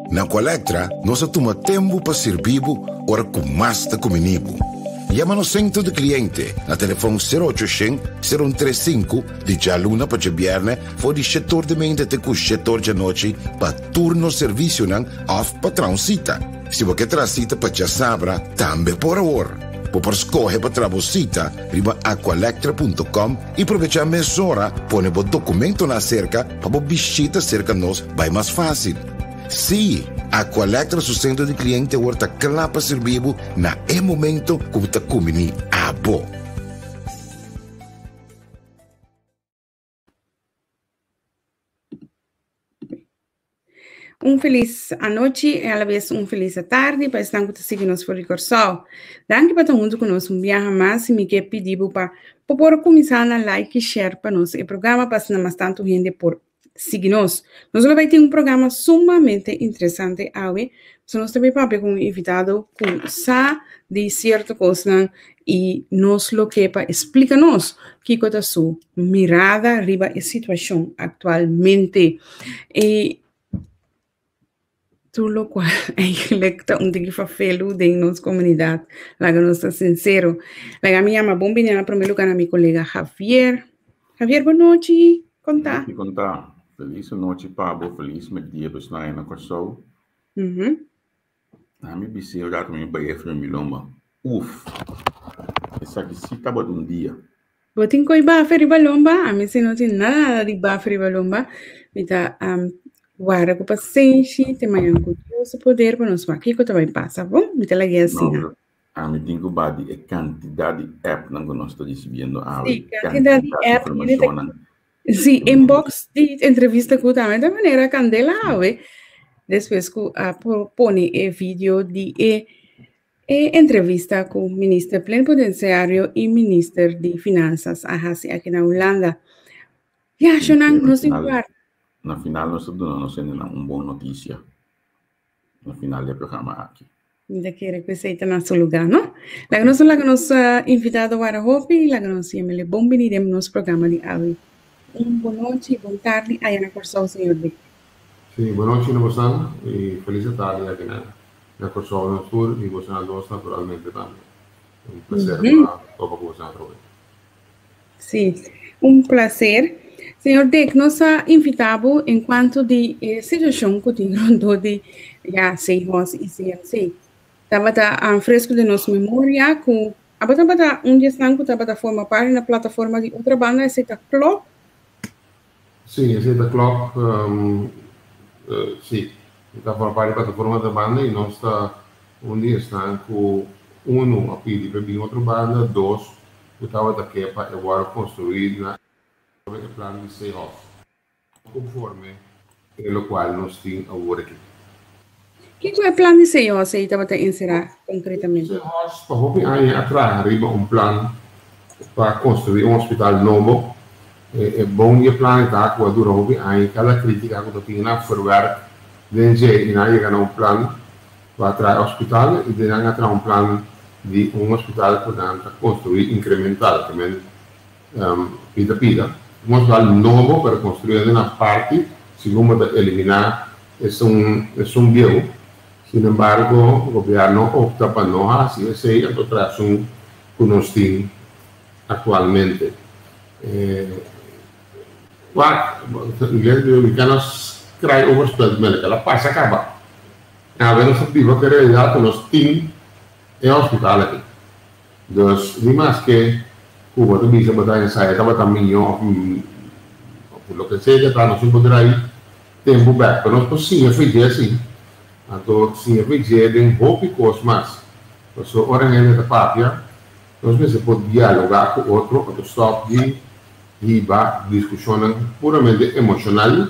Na Colectra, nós toma tempo para servir ora com mais da comunibo. Llama no centro de cliente na telefone 0800 035 de jaluna para viernes for di setor de mente te cu setor de noite para turno serviço nan off para transita. Se você transita para já sabra, também por hora. Por escolher para trabalhar, riba aqualectra.com e aproveitar a mesura, põe o documento na cerca para visita cerca nós vai mais fácil. Sim, Aqualectra su centro de cliente horta clapa servibo na momento que você comini a bo. Feliz a noite e alla vez feliz a tarde para estar seguindo por Ricorsol. Danke para todo mundo conosco viaja mais e me quer pedir para por começar a like e share para nós. O programa passa mais tanto gente por seguir-nos. Nós vamos ter programa sumamente interessante hoje. Nós também vamos com um invitado que sabe de certa coisa e nos lo que para explicar-nos que é a sua mirada arriba a situação atualmente. E tudo lo qual eigenlijk onde fa felu de nossa comunidade, lá que nós está sincero. Lá me chama bom bem na primeiro lugar a meu colega Javier. Javier, boa noite. Conta. Conta. Feliz noite, Pablo. Feliz dia dos naia na Corsol. A minha bicicleta já também vai para Milomba. Essa aqui se acaba de dia. Eu tenho que ir para a Balomba. A mim se não tem nada de ir para a Balomba. Então, guarda com paciência, tem mais curioso poder para nós aqui que também passa, bom? Me tela aqui assim. A mim tem que badi a quantidade de app não nós estamos recebendo a quantidade de app. Sim, inbox de entrevista que também da maneira candela, depois que propõe o vídeo de entrevista com o ministro plenipotenciário e ministro de Finanças aqui na Holanda. Já, Shonan, nos importa. Na final, nós estamos dando uma boa notícia. No final do programa aqui. Ainda quero que você esteja no seu lugar, não? Lá que nós invitado para a Hopi, lá que nós chamamos bom venir no nosso programa de hoje. Boa noite, boa tarde, aí na Corsol, senhor D. Sim, boa noite, Novosan, e feliz tarde aqui na Corsol no Sul, e você nós naturalmente também. Prazer para todos vocês aproveitar. Sim, prazer. Senhor D, nós invitamos enquanto de situação que tem de já 6 horas e 6. Estava fresco de nossa memória com estava dia sangue estava forma parte na plataforma de outra banda, essa Clock. Sim, essa Clock, sim, está forma parte da plataforma da banda e nós está dia sangue com a pedir para vir outra banda, 2 estava daqui para agora construir na o plano de 6 horas, conforme o qual nós temos agora aqui. O que é o plano de 6 horas que estava a encerrar concretamente? 6 horas, para atrás, arriba plano para construir hospital novo. É bom que o plano está com a dura cada crítica que eu tenho na forward, desde e na chega plano para atrás hospital e de atrás plano de hospital para construir incremental também, pida. Hospital novo para construir na parte, segundo eliminar, é viejo. Sin embargo, o governo opta para não assim, esse é o traço que nós temos atualmente. Americanos criam o hospital médico, ela passa a acabar. A ver, nós sabemos que a realidade que nós temos é o hospital aqui. Então, mais que Cuba também se botar em saia, estava também o que seja, para nós poder ir tempo back, para nós possível fazer assim. Então, sim, eu vejo tem poucos mais. Porque a hora da papia, nós mesmos podemos dialogar com outro, para stop de discussão puramente emocional,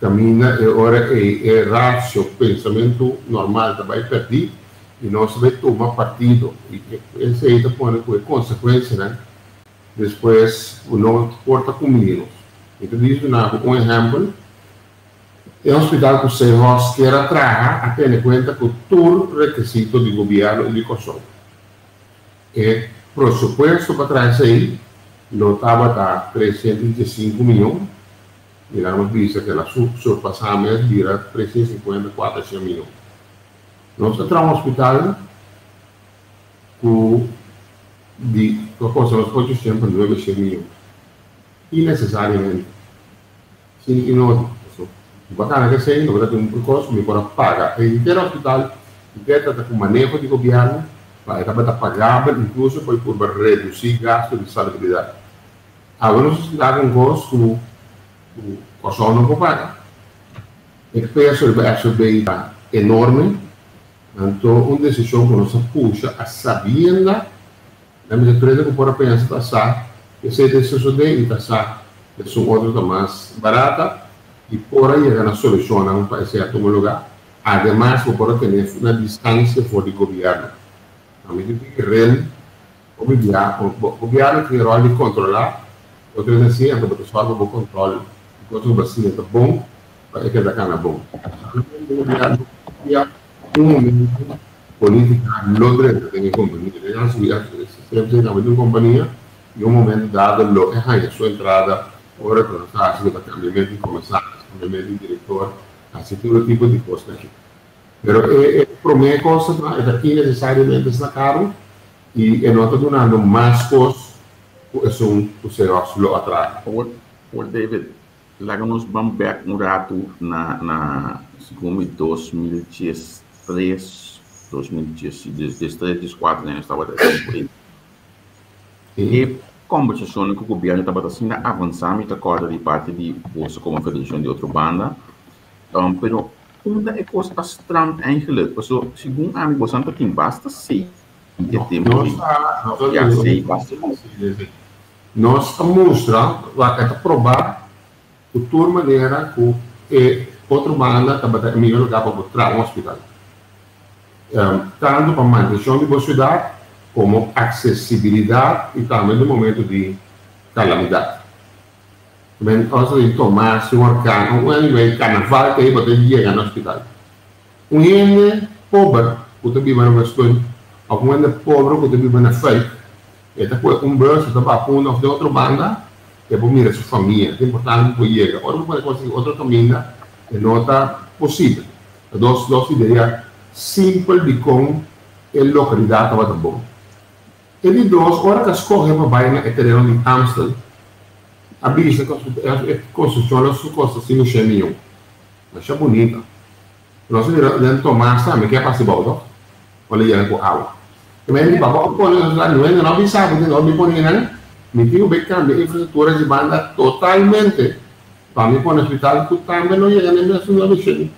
caminha e hora é racio, pensamento normal também perdido, e nós vamos tomar partido. E esse aí põe com consequência, né? Depois, o não porta comigo. Então, isso é um exemplo. É um hospital que você quer atrair, a ter em conta que todo o requisito do governo e de Kosovo. E presupuesto para trás aí, lotava a 325 milhões, digamos, visa que la surpasamos dira 350, 400 milhões. Nós entramos no hospital com a coisa nós podemos sempre 900 milhões. Innecessariamente. Sim, inútil. Bacana que sei, não vai ter um percurso, me pode pagar. E inteiro hospital, inteiro está com manejo de governo, vai estar pagável, incluso por reduzir gasto de salubridade. Agora, nós estamos com gosto, o só não pode pagar. O peso é enorme, então, uma decisão que nós puxa a sabienda, a minha empresa que pode pensar que se decisão de taxar, que são outras mais baratas, e por aí chegar na solução para certo lugar. Además, por ter uma distância fora do governo. A medida que o governo tem o rol de controlar, outras assim, a pessoa vai controlar, enquanto o vacina está bom, para que a cana bom. O governo tem um momento política lodrente tem companhia. Sempre tem uma companhia e um momento dado, a sua entrada, ora que nós estamos fazendo cambiamento de comissário, cambiamento de diretor, assim todo tipo de coisa aqui. Mas para mim, a coisa é aqui necessariamente está caro e nota donando mais costos, isso o será lo atrás. Por David, lá que nós vamos back um rato na segundo 2013, 2013, 2014, né, estava assim. E conversação com o governo estava assim avançando e acorda de parte de você como federação de outra banda, pero uma é coisa estranha eigenlijk, porque segundo a mim você não tem basta sei que temos já sei basta. Nós mostra vai provar de toda maneira que outra banda estava em melhor lugar para botar um hospital. Tanto para manutenção de boa cidade como acessibilidade e também no momento de calamidade. Também, also, tomar um orcano, um carnaval que aí você chega no hospital. Gente pobre, que vive na Western, ou gente pobre que vive na Fake, então, bolso está para uma de outra banda, que para mirar sua família, é importante que chegue. Agora, você pode conseguir outro caminho, que não está possível. Duas ideias simples de como a localidade estava bom. E de dois, agora que escolhe para bairro é terreno de Amstel, a vista é construção das costas assim no cheminho, mas é bonita. Nós devemos tomar, sabe, que é para se voltar, olha aí com água. Também de babá, não avisava, não me põe me tinha que cambiar a infraestrutura de banda totalmente. Para mim, quando o hospital, tu também não chega nem mesmo na mexer.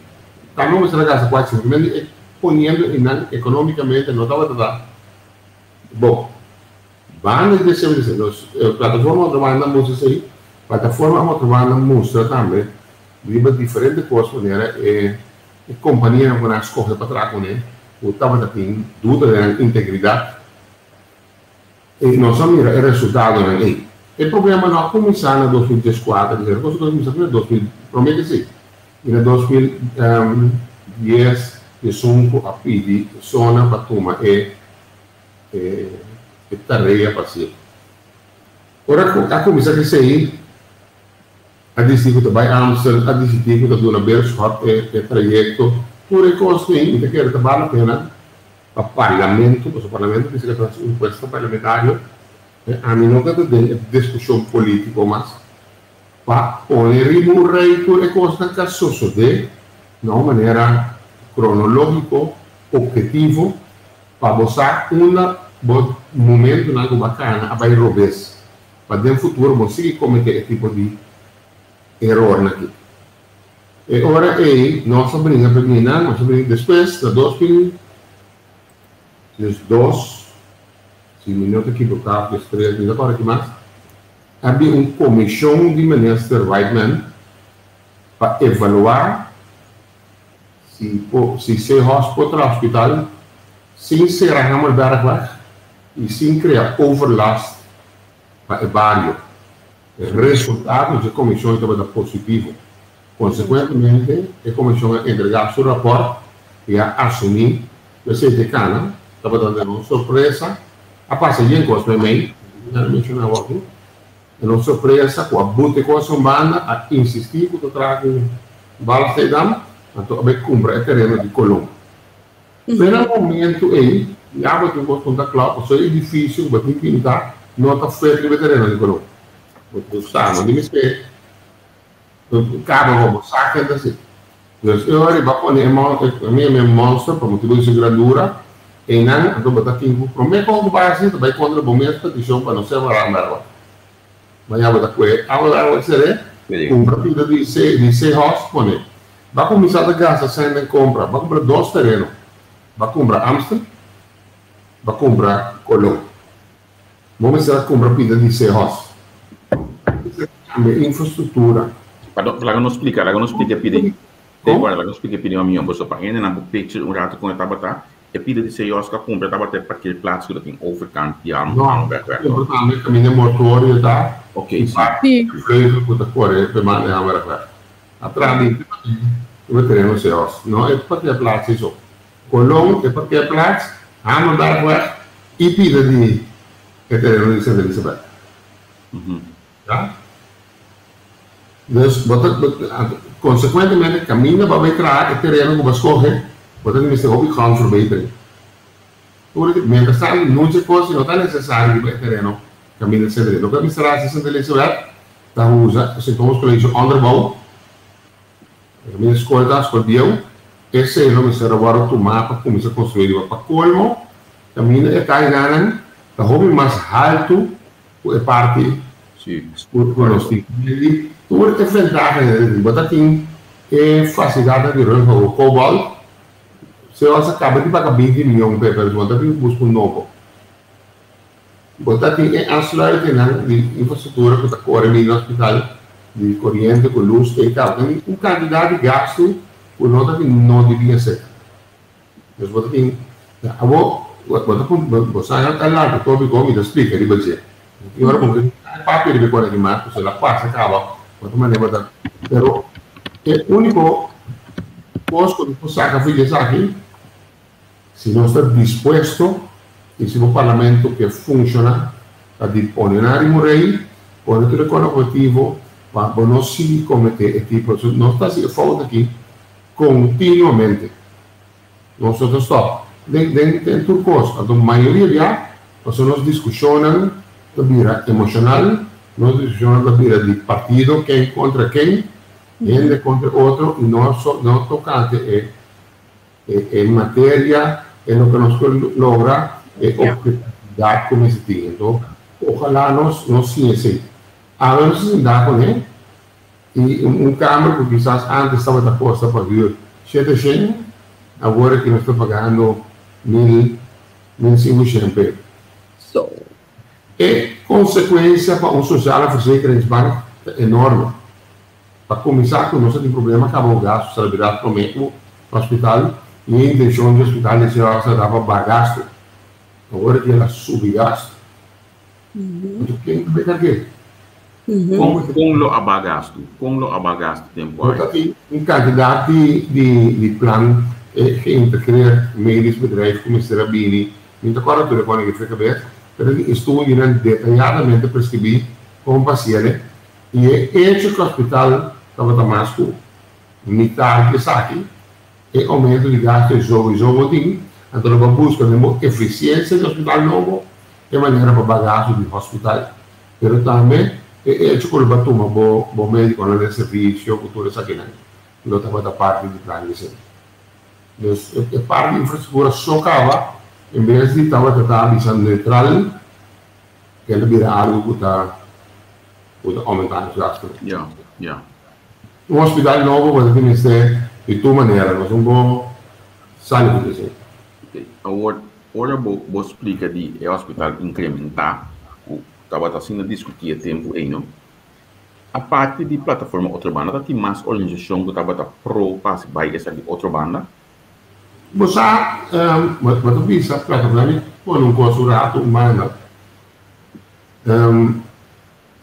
Também você vai gastar quase, simplesmente ponendo economicamente, não estava tudo. Bom, banda de serviços, plataforma outra banda mostra aí, plataforma outra banda mostra também, de diferentes coisas, maneira, a companhia não vai escolher para trás com ele, o estava tendo dúvida da integridade, e nós vamos ver o resultado aí. O problema não começou em 2014, a coisa começou em 2000, promete sim, em 2010, eu sou a pedir zona para tomar tarefa para ser. Ora, a comissão que sei, a distrito vai Amstel, a distrito do na Bershop, projeto, tudo é construído, que quer trabalhar a pena para o parlamento, porque o parlamento precisa fazer um imposto parlamentar, a mim não tem discussão política, mas para poner o rei tudo é coisa que sucede de uma maneira cronológica, objetivo, para mostrar momento algo bacana, vai robes. Para dentro do futuro, você cometer esse tipo de erro aqui. E agora, nós abrimos a terminar, nós abrimos depois, de 2002, se me não equivocado, das 3 mil, agora que mais, havia uma comissão de ministro Whiteman para avaliar se ser hospital, sem ser a Hammerberg e sem criar overlast para o bairro. O resultado da comissão estava positivo. Consequentemente, a comissão entregou seu rapport e assumir que o CTK estava dando uma surpresa. A passagem coisa também, não mencionava aqui, E non sorpresa, com a bute com a banda, a insistir que eu trago balas de dama, então a comprar o terreno de Colombo. Pero no momento aí, já vou ter que contar claro, só é difícil, vou ter que pintar, não está feito o terreno de Colombo. Porque está, não me espera. Acaba como saca assim. Então, eu vou pôr a minha monstro, para motivo de seguradura, e não, então vou ter que prometer como base, vai contra o momento de petição para não ser varado. Mas já vou ter que agora será um partido de C-House, pôr. Vai começar a gastar sem compra, vai comprar 2 terrenos. Vai comprar Amsterdam, vai comprar Colombo. Vamos começar a comprar pida de C-House. Infraestrutura. Laga não explica pide. Agora, laga não explica pide uma minha bolsa para ainda na picture um rato com a tabata. E pide de C-House que compra tabata para aquele plaats que tem overkant de arma. Não, importante caminho motor e tá. Ok, sim. Freio que tá corre para mandar a mara. Atrás de o terreno C-House. Não é para aquele plaats isso. Colombo é para aquele plaats, a mandar agora e pide de terreno de Santa Elizabeth. Tá? Consequentemente, caminho para entrar o terreno que você corre, você tem que ser obligado a verbeteren. Mientras tanto, não se pode, não é necessário que o terreno caminhe de terreno. O que a administração Santa Elizabeth está usando, se tomamos para isso, onderbouw, a minha escola esse é o nome será agora o mapa, começa a construir para colmo, caminho é cair o hobby mais alto, é parte por nós temos. Tudo é vantagem, mas tem facilidade de renovar o cobalt. Se você acaba de pagar 20 milhões de pessoas, você tem que buscar novo. Você tem a solução de infraestrutura que está correndo no hospital, de corrente, com luz e tal. Tem uma quantidade de gasto que não devia ser. Mas você tem. Você está lá, que todo mundo me explica, ele vai dizer. E agora, porque o papel de recolher de marco, se ela passa, acaba. Pero o único posto que você saca aqui, se não está disposto, e se o parlamento que funciona, a disponer o rei, pode ter o objetivo para não se cometer esse tipo de coisa. Não está se falando aqui continuamente. Nós estamos dentro do curso. A maioria já, nós discussionam da vida emocional, nós discutimos da vida de partido, quem contra quem, ele contra outro, e nós não tocamos em matéria, em o que nós logramos, é objetividade como esse tem. Então, ojalá nós sim assim. Agora, nós se dá com ele, e câmara que quizás antes estava posta para vir 700, agora que nós estamos pagando 1.500 euros. É consequência para um social verzekeringsbank enorme. Para começar, com nós temos problema, acabou o gasto, salariado prometo no hospital, e a intenção do hospital é que ela dava bagasto. Agora que ela sube gasto. Então, quem vai ter que? Com lo abagasto tempo. Tem uma quantidade de plano que integra médicos, bedrijven, commissarissen binnen, niet de corrector kon ik het cabeça, pero estuvo detalhadamente prescrever como paciente e hecho que o hospital estava Damasco, metade que saque, e aumento de gasto de jogo tem, então nós buscamos eficiência do hospital novo, de maneira para bagaço do hospital, pero também hecho que o batuma bom médico no serviço, cultura saquinha, não estava da parte de plano de saúde. A parte de infraestrutura só acaba, em vez de estar tratando de ser neutral, que ele vira algo que está aumentando os gastos. Um hospital novo você tem que ser de tua maneira, mas um bom sabe o que dizer. Agora você explica de o hospital incrementar, estava sendo discutido tempo aí, não? A parte de plataforma outra banda, tem mais organização que estava pro passe by essa de outra banda. Você bisa plataforma com um consulado humano.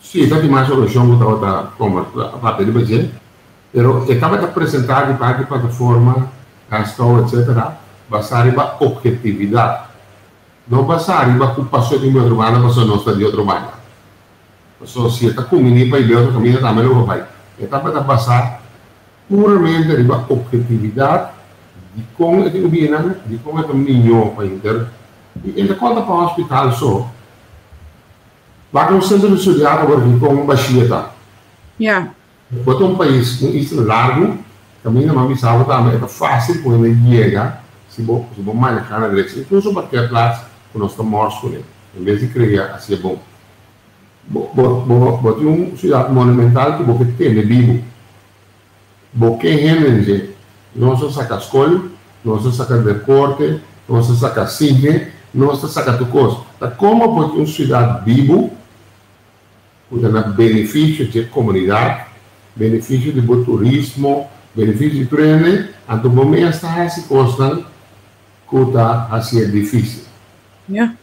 Sim, tem mais organização que estava como a parte de budget, pero estava apresentado de parte de plataforma, gastão, etc. Basar em objetividade. Não basar em ocupação de uma outra banda, mas não está de outra banda. So, se está comigo para ir ao caminho também não vai. Está para passar puramente a objetividade de como é que o governo, de como é que o menino para inter. E ele conta para o hospital só. Vai com o centro de saúde agora com uma baixeta. Yeah. Quando um país com isso largo, também não me sabe também é fácil quando ele chega, se vou manejar na direção. Incluso porque é claro que nós estamos mortos, em vez de criar assim é bom. Bote uma cidade monumental que você tem vivo. Porque gente não se saca escola, não se saca deporte, não se saca cine, não se saca tu coisa. Como pode uma cidade vivo, com benefício de comunidade, benefício de turismo, benefício de treino, então o momento está assim constante, que está assim difícil. Yeah.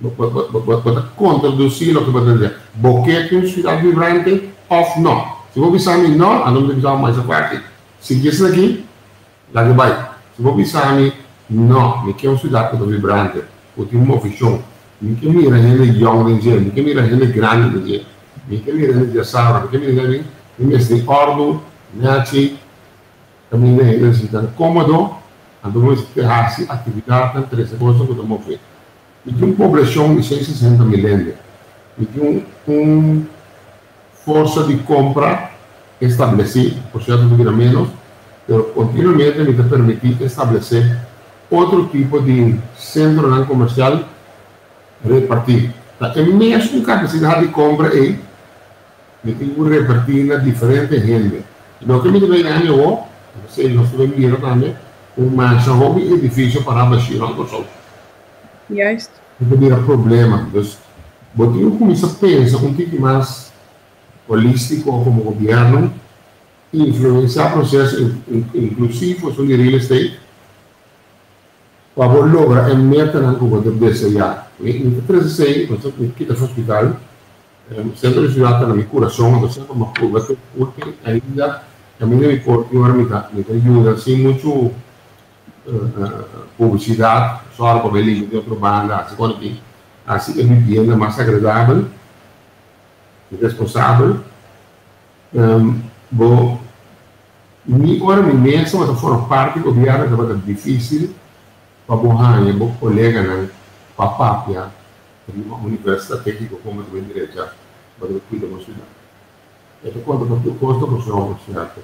Para contraduzir o que você dizer, porque é uma cidade vibrante ou não. Se você pensar em não, a não precisar mais a parte. Se isso aqui, lá que vai. Se você pensar em não, me quer uma cidade que é vibrante, que tem uma visão, me quer mirar ele jovem, me quer mirar ele grande, me quer mirar ele de saúde, me quer mirar ele de ordem, nati, também ele se está cômodo, então você tem atividade entre essas coisas que estamos fazendo. E tem uma população de 160 milhões. E tem uma força de compra estabelecida, por certo, não menos, mas continuamente me permite estabelecer outro tipo de centro comercial repartido. A mesma capacidade de compra é me tem que repartir na diferente gente. Lo que me deve ganhar eu, se nós vemos também, uma hobby edifício para baixar o sol. Juist. Não tem problema. Então, eu começo a pensar um pouco mais holístico como governo, influenciar o processo inclusivo sobre real estate, para lograr a meta que eu vou desejar. Em 2016, nós aqui no hospital, no centro de cidade, na minha coração, nós temos uma curva, porque ainda a minha me ajuda, assim, muito publicidade, só para ver de outra banda, assim é uma vivienda mais agradável e responsável. Agora, me penso, mas for parte do governo que vai ser difícil para borrar, e meu colega na Papapia, uma universidade técnica como também direita, para cuidar da cidade. Então, quando eu gosto do jogo, certo?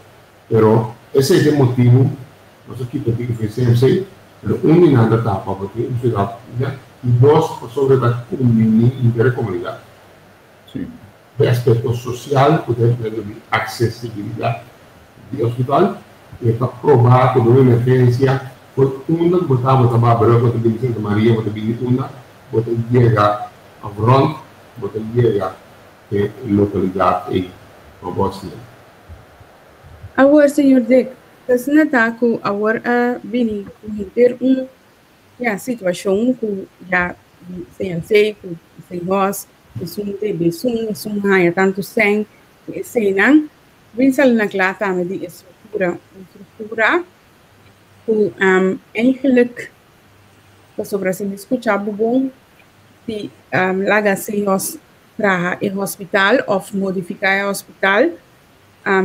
Mas esse é o motivo, nós aqui também fizemos uma etapa, porque a cidade, e dois, sobre a comunidade. Sim. O aspecto social, poder ter acessibilidade do hospital, e está provado que uma emergência, foi uma que botava a branca, botava a Santa Maria, botava uma, botava chegar a Bronx, botava chegar a localidade e a Bosnia. Agora, senhor Dick, se não está com agora vini ter situação que já sem com nós, isso não tem isso não há tanto sem não, vem sair na classe de estrutura que eigenlijk sobre assim escutar bom se laga se nós para o hospital ou modificar o hospital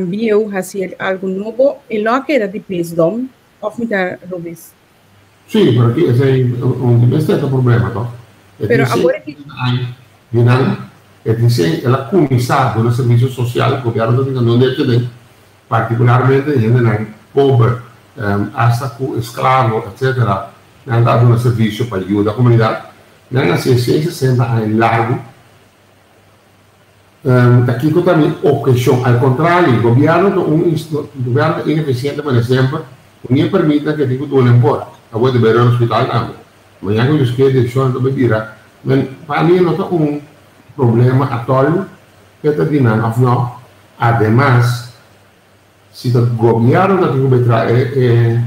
bio fazer algo novo e logo era de pesdom ou me dar robes. Sim, porque esse é o problema, não? Pero agora que ela começar no serviço social, o governo não deve ter, particularmente gente pobre, hasta com escravo, etc., não dá um serviço para ajudar a comunidade, não há 60 anos largo. Aqui que também a questão, ao contrário, o governo ineficiente, por exemplo, não permite que digo do embora. Agora de ver no hospital não. Amanhã que eu esqueci de deixar de beber, mas para mim não tem problema atual que está dinâmico, não. Además, se o governo não tem que trazer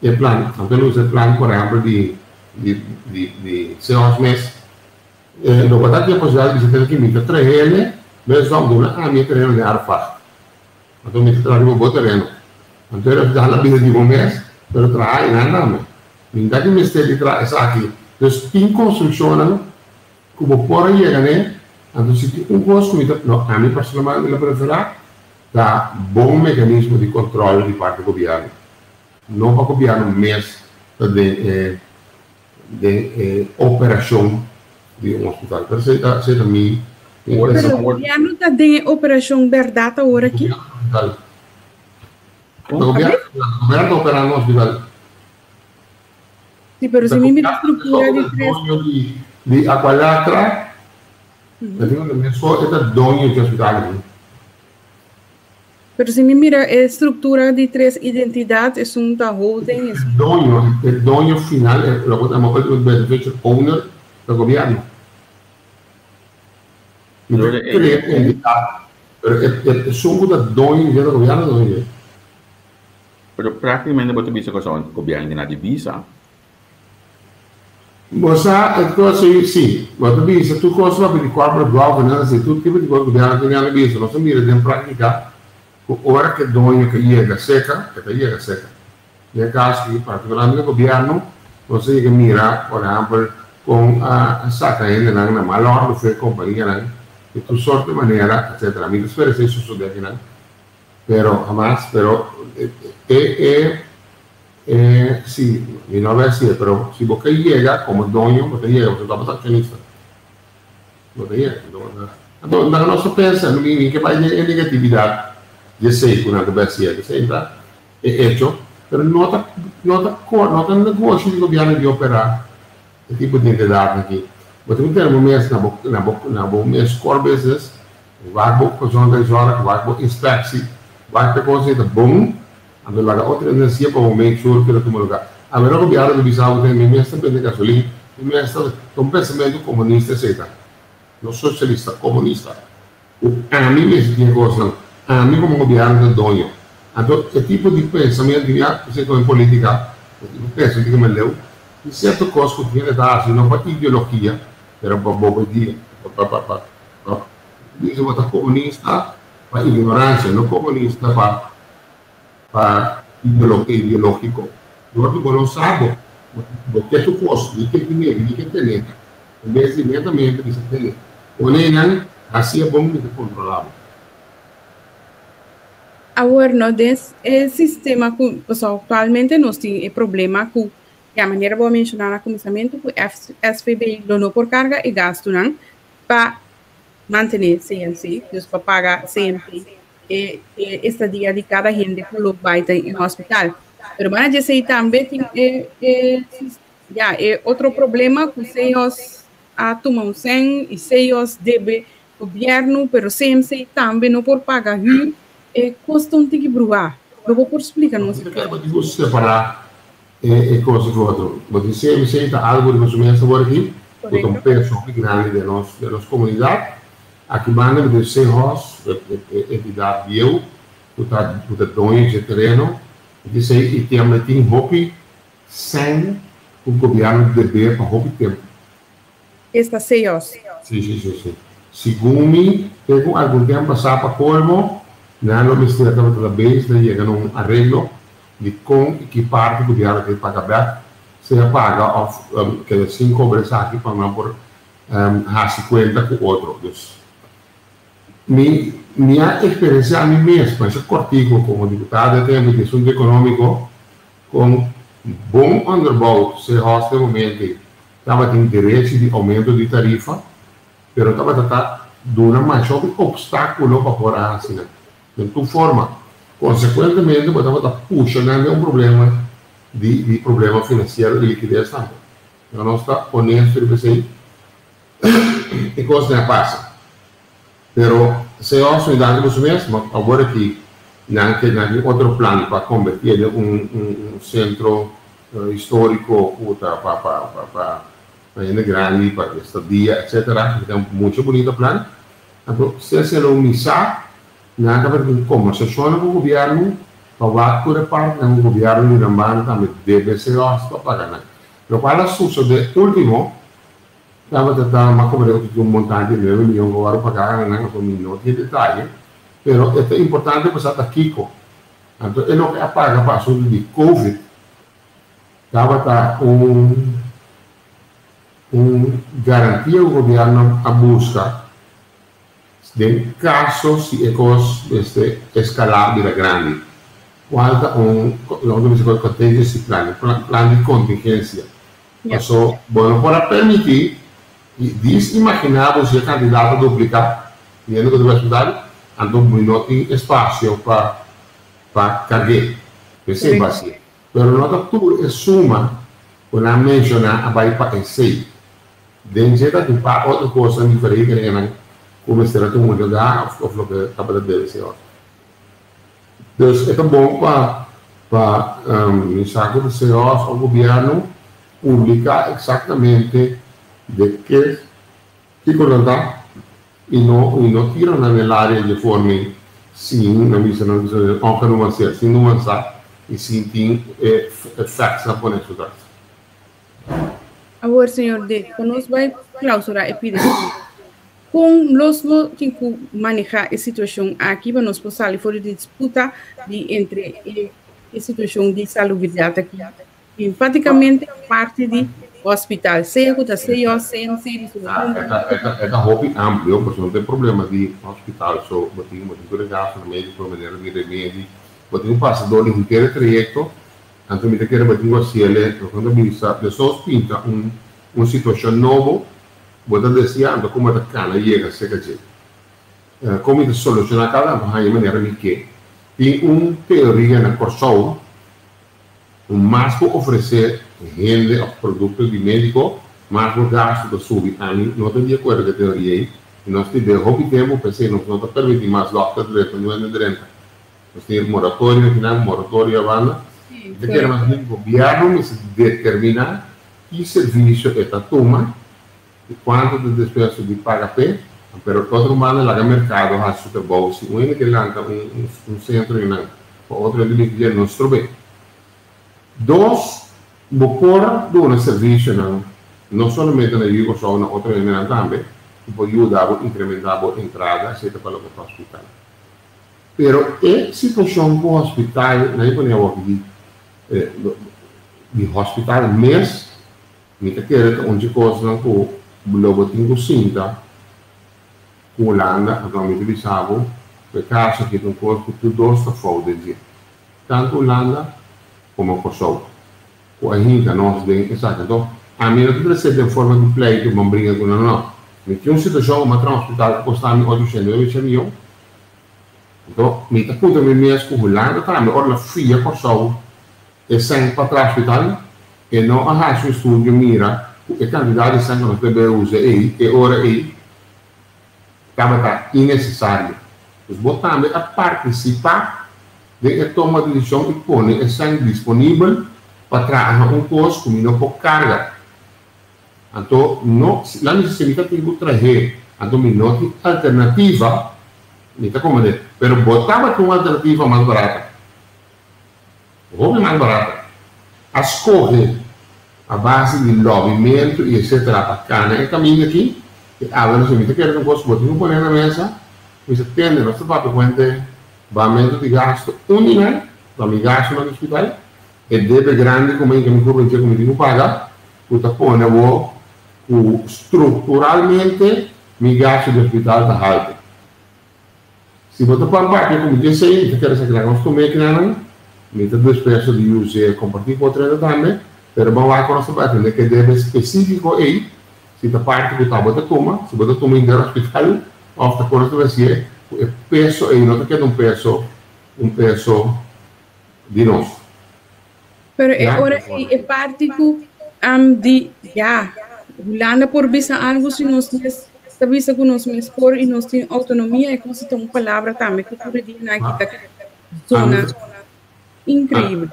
o plano, então usa o plano, por exemplo, de 6 meses, não vai dar a possibilidade de você ter que me trazer ele, mas não dura a minha terreno de ar fácil. Então, me trazer o bom terreno. Então, eu já na vida de um mês, pero trabalho nada, ainda que me esteja de trás aqui. Então, em construção, como por aí, né? Então, se tem custo, a mim personalmente eu prefiro dar bom mecanismo de controle de parte do governo. Não para o governo mês de operação de um hospital. Pero se também... Pero o governo está dando operação verdade agora aqui? O governo está operando no hospital. Sim, pero se me mira a estrutura de três... De Aqualatra, eu digo, só é dono de hospital. Pero se me mira a estrutura de três identidades, um da holding... O dono final, o benefício owner do governo. Então, é só da dono do governo. Pero praticamente você bisa que o governo tem a divisa. Você, sim, você bisa, tu gosta de corporate governance, tu tipo de governo tem a divisa. Nós mira de prática, a hora que dono que chega seca, no caso que particularmente o governo, você que mira, por exemplo, com a saca ainda na maior do que companhia, de tu sorte maneira, etc. A mim espera se isso suceder aqui, pero jamás, sí, y no voy a decir, pero si vos que llega como dueño, vos te llega, vos estás accionista. Vos te llega. Entonces, no se piensa en que vaya en negatividad, yo sé que una decía que se entra, es hecho, pero no está negocio de gobierno de operar este tipo de entidad aquí. Vos tenés que tener un mes na core business, waar vos gezondheid zorg, waar vos inspectie, waar te coisa bom, ando lá outra energia para make sure que no lugar. A melhor governo do Bissau tem mesmo também gasolina, mesmo um pensamento comunista aceita. Não socialista, comunista. A mim mesmo tinha coisa, a mim como governo do dono. Então, esse tipo de pensamento que você tem em política, eu penso que me leu, de certo coisa que tinha dar, não para ideologia, era para boa dia, diz que comunista para ignorância, não comunista para ideológico. Eu não sabe o que tu posso, o que dinheiro, o que tem. Em vez de imediatamente que você tem. O neném, assim é bom de controlar. Agora, nesse sistema que atualmente nós temos problema com a maneira vou mencionar no começamento que o SVB donou por carga e gasto para manter CNC, para pagar CNP e estadia de cada gente que vai em hospital. Mas para dizer também outro problema que eles tomam sem e eles devem governo, mas CNC também não por pagar e custam de quebrar. Eu vou explicar não sei. Eu vou separar coisa do outro. Você CNC está algo de consumidor agora aqui, que é um peso grande de nossa comunidade. Aqui manda de ser entidade eu, o dono de terreno, e tem hobby sem o governo dever para hobby tempo. Esta CEOs. Sim. Segundo, tenho algum tempo passar para Colmo, na Ministério da Trabalho, chega num arreglo de com que parte do governo que paga seja paga, que assim conversar aqui para não por 50 com outro. Minha experiência a mim mesmo, esse cortico como deputado, tem uma questão econômica com bom underbought, se hoste momento estava tendo interesse de aumento de tarifa, mas estava tratando de uma maior obstáculo para por assim, de toda forma, consequentemente, estava puxando um problema de problema financeiro de liquidez também. Então, nós estamos honestos e pensei, e coisa não passa. Pero se eu unidade dos mesmos, agora que não tem outro plano para convertir em centro histórico para grande, para estadia, etc. É um muito bonito plano. Então, se não unizar, nada para conversação com o governo, para toda parte do governo de Rambana também deve ser para pagar. Pero para suceder último, estava tentando uma cobertura de montante de 9 milhões de euros pagar com minuto de detalhe, mas é importante passar daqui. Então, é o que apaga para o assunto de Covid, estava garantia o governo a busca de caso se escalar de grande. Falta lo que se llama contingency plan de contingencia. Eso, bueno, para permitir, imaginamos si el candidato duplica, viendo que debe estudar, entonces no tiene espacio para cargar. Ese es vacío. Pero no octubre es suma, una menciona a para esse. Dentro de para outra coisa diferente que não como será que muito lugar ou o que acaba de dizer. Então, é bom para saco de senhores ao governo publicar exatamente de que coisa e não tiram na área de forma sim, na missa não precisa aunque não ser sim não sabe e sim tem facts na poner estudar. Agora, senhor D, nós vai clausurar a epidemia. Com os que manejar a situação aqui, nós podemos sair fora de disputa entre a situação de salubridade aqui. E, praticamente, parte do hospital. Seja que está é da hobby amplo, porque não tem problema de hospital. Só tem uma gasto no médico, uma maneira de remédio. Tem um passador inteiro trajeto. Então, me quero bater com ele, quando me disse, pessoas pintam uma situação nova, vou dizer, como a cana chega, seca de como de solucionar cada maneira que tem uma teoria na Corsol, mais para oferecer rende aos produtos de médico, mais para gasto do subano, não tem de acordo com a teoria aí, e nós tivemos pouco tempo, pensei, não está permitindo mais lojas direto, não é direto. Nós temos moratório, no final, moratório, a banda. De que o governo determina que serviço esta toma e quanto de despesa de paga pé, pero todo mundo lá no mercado a super bolsa, um que lança centro e não, outro ele que não estrobe. Dois, por do um serviço não somente na Rio só na outra ainda também, pode ajudar a incrementar a entrada, seja para o hospital. Pero a situação do hospital, não é para de hospital mês, me quer onde coisa com logo tenho cinta, com Holanda, agora me utilizava, por caso que tem corpo tudo dois fora de tanto Holanda como Kosovo. O ainda nós bem exato, então a minha não precisa ser de forma de play que uma briga com não. Me tinha uma situação uma hospital que custava 800 mil. Então me tá conta me mesmo com Holanda, tá me orla fria Kosovo. E sem para trás hospital e não a o estúdio mira o candidato sem que nós devemos usar e ora aí estava innecessário. Nós botamos a participar de toma de decisão e põe e sem disponível para trazer custo como não pode carga. Então, lá necessita tem que trazer então não tem alternativa, não está como de, pero botava com uma alternativa mais barata. Ou mais barata. A escorrer a base de movimento e etc. Para cá, né? Caminho aqui, agora se me quer um custo, vou pôr na mesa, você tem nosso papel quanto baimento de gasto único, para me gasto no hospital, e deve grande como é que me cobra como digo paga, o tapone vou estruturalmente me gasto do hospital da alta. Se você pôr papel como disse aí, você quer saber que nós tomamos que não muitas duas pessoas de uso compartilhar com outra também, mas vamos lá com a nossa parte, que deve específico aí, se a parte que está bota toma, se bota toma em hospital, ofta com a vai ser o peso aí, não tem um peso de nós. Pero agora é parte de Holanda por visa algo se nós visa que nós mesmos por e nós temos autonomia e como se tem uma palavra também que por dia na zona incrível.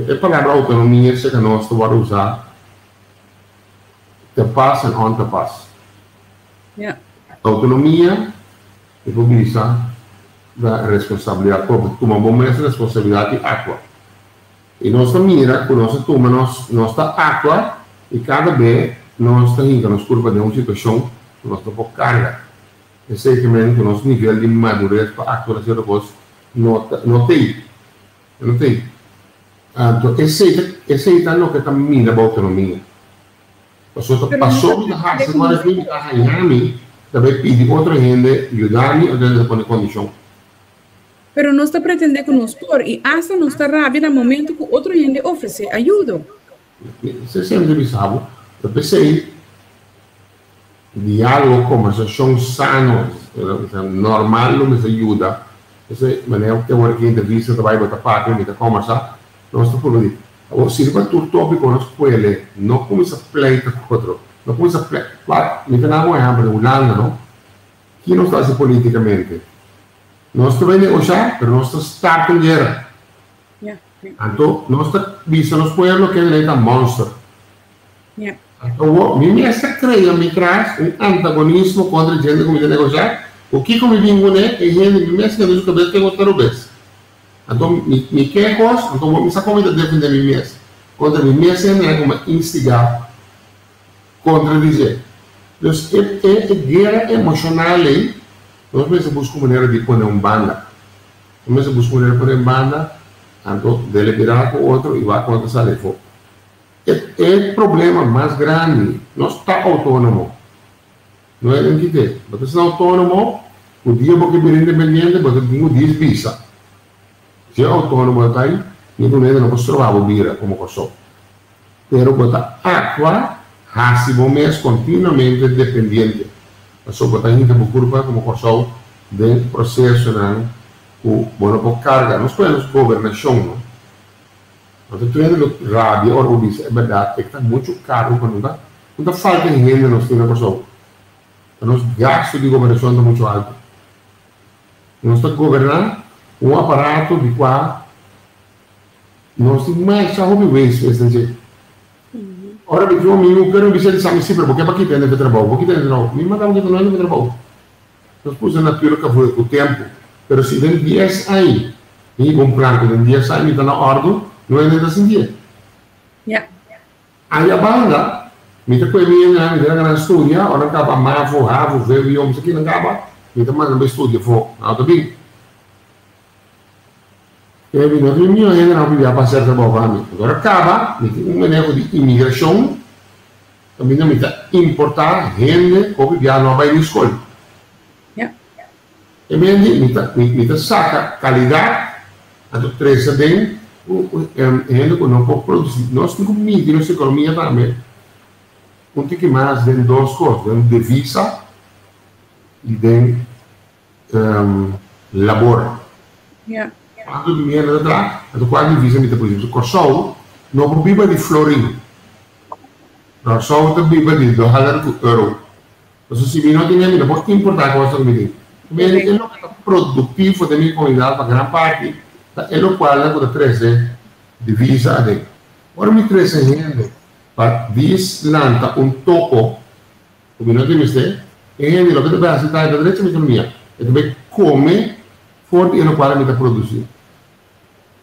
A palavra autonomia que nós vamos usar te passa e on te passa. Autonomia e por visa da responsabilidade, porque tu uma responsabilidade água. E nós mira, quando nós tomamos nossa água e cada vez nós temos nos curva de uma situação que nós não podemos carregar. E sei que o nosso nível de madurez para actuar certas coisas não tem. Não tem. Então, esse é o que está mira para autonomia. Passou da raça, agora vem a Miami, também pedi outra gente ajudar-me a ter uma condição. Pero não está pretendendo que nos por e hasta não está rápido no momento que outro gente oferece ajuda. Você sempre sabe, eu pensei, diálogo, conversação sano, normal, nos ajuda. Essa maneira que eu aqui entrevista, que vai botar parte, que conversar, nós estamos por ali. O sirva tu tópico na escola, não começa a pleita com outro, não começa a pleita. Claro, me tem algo errado, Holanda, não? Que não está assim politicamente. Nós estamos a negociar, mas nós estamos starting guerra. Então, nós estamos vendo nos pueblos que é um monstro. Então, me essa creia me traz antagonismo contra a gente que me negociar. O que me vingo é gente me mesmo que diz que eu quero ver. Então, me queixos, então vou me sacar como defender mim mesmo. Contra mim mesmo é como instigar, contradizer. Então, é guerra emocional aí. Nós mesmos buscamos maneira de pôr banda. Nós mesmos buscamos maneira de pôr banda, então, dele virar com o outro e vai contra essa reforma. É o problema mais grande. Não está autônomo. Não é nem que ter. Você está autônomo, o dia que vir independente, você tem 10 visa. Se é autônomo, está aí, ninguém não pode trovar o vira como coçou. Pero você atua, assim, bom mês, continuamente dependente. Só que a gente procura como coçou do processo, né? O bom carga, nós temos governação, não? Nós temos rábia, orgulho, é verdade, está muito caro quando não falta de renda nós temos coçou. Nós gastos de governação estão muito alto. Nós estamos governando um aparato de qual nós temos mais saúde isso. Ora, me digo, eu quero dizer isso a mim sempre, porque para que tem de trabalho? Porque tem de trabalho? Me mandava que não é de trabalho. Nós pusemos na pior que foi o tempo, mas se tem 10 aí, e um plano que tem 10 aí, me está na ordem, não é nada assim dia. Aí a banda, me está com a minha, me está na estúdio, ora acaba mavo, ravo, veio, e isso aqui não acaba, me está mandando estúdio, foi, auto bem. E aí, nós vimos ainda não podia passar trabalho para mim. Agora acaba, me tem manejo de imigração, também não me está importar gente que já não vai na escola. E me está saca qualidade, a do 3 tem, gente que não pode produzir. Nós temos que medir nossa economia também. Não tem que mais de 2 coisas, de divisa e de labor. Quando o dinheiro entra, quando divisa me por exemplo, o Kosovo não vive de florim. O Kosovo vive de $2. Então, se não tem dinheiro, não pode importar coisas que me tem. Mas é o que é produtivo da minha comunidade, para grande parte, é o qual é o que traz divisa. Agora, me traz gente para lançar toco, como não tem isso, e gente, o que vai fazer da direita da economia, é também come forte e no qual me está produzindo.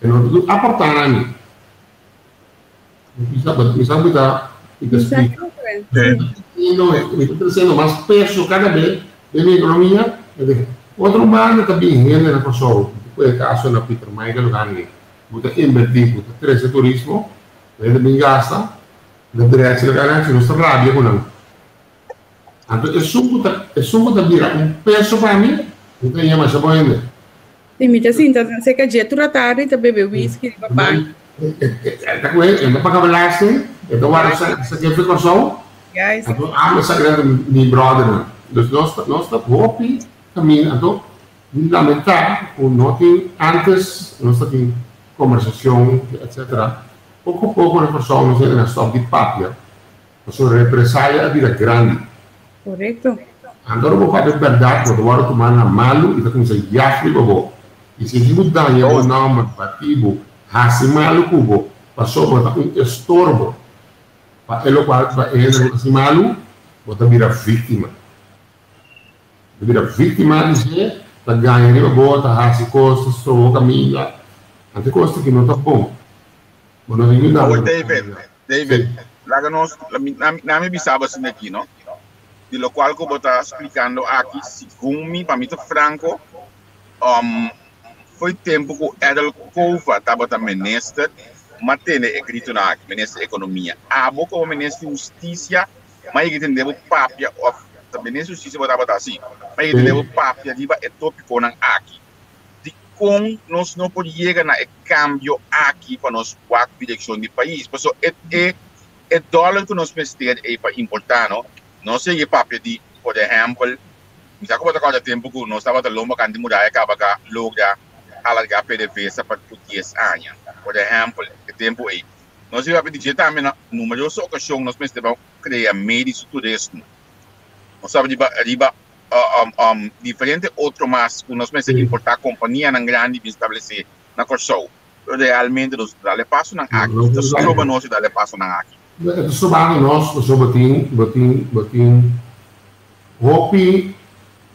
E não tudo aportar a mim. Me está trazendo mais peso cada vez da minha economia. Outro bando também rende na Kosovo. Foi o caso na Peter Michael Lugangi. Você invertir, você trazer turismo, ele também gasta, da direita da ganância, não está rábia com não. Então, é só também peso para mim, então é mais bom ainda. Limite assim, então você quer dizer, tu tratar e beber whisky, papai. Está com ele, não paga belasting, então agora você quer ficar só? Então, essa grande minha brother, nós estamos hopi caminho, então, lamentar, o note antes, nós temos conversação, etc. Pouco a pouco, as pessoas não stop de papia, a sua represália é vida grande. Correto. Agora eu vou fazer verdade, eu vou tomar na malo e está com esse jafre, e se mudar em um nome partido, assim malo cubo, passou para um estorbo, para ele para ele assim malo, você vira vítima. Vira vítima de ser, tá ganhando ele bota, assim costas, sou caminho, até costa que não tá bom. Mas não tem nada. David, lá que nós, na minha bisava assim aqui, não? De lo qual que eu vou estar explicando aqui, segundo para mim, Franco, foi tempo que o Edel Kova estava também ministro, mas tem escrito na ministro da economia. A boca o ministro de justiça, mas ele tem o papel também nem justiça botava assim. Mas ele deu papo ali, é tópico não aqui. De como nós não podemos chegar na cambio aqui para nós quatro direção do país. Por isso, é dólar que nós precisamos para importar, não sei o papo de, por exemplo, já como eu tempo que nós estávamos longe para de mudar, acaba que logo alargar PDVSA para 10 anos. Por exemplo, o tempo aí. Nós vamos dizer também, na numerosas ocasiões, nós precisamos criar meios de turismo. Nós sabemos que diferentes outros mais que nós precisamos importar companhia na grande e estabelecer na Corsou. Realmente, nós dá passo na aqui. Nós sobre nós dá passo na aqui. Sobre nós, sobre batin, hopi,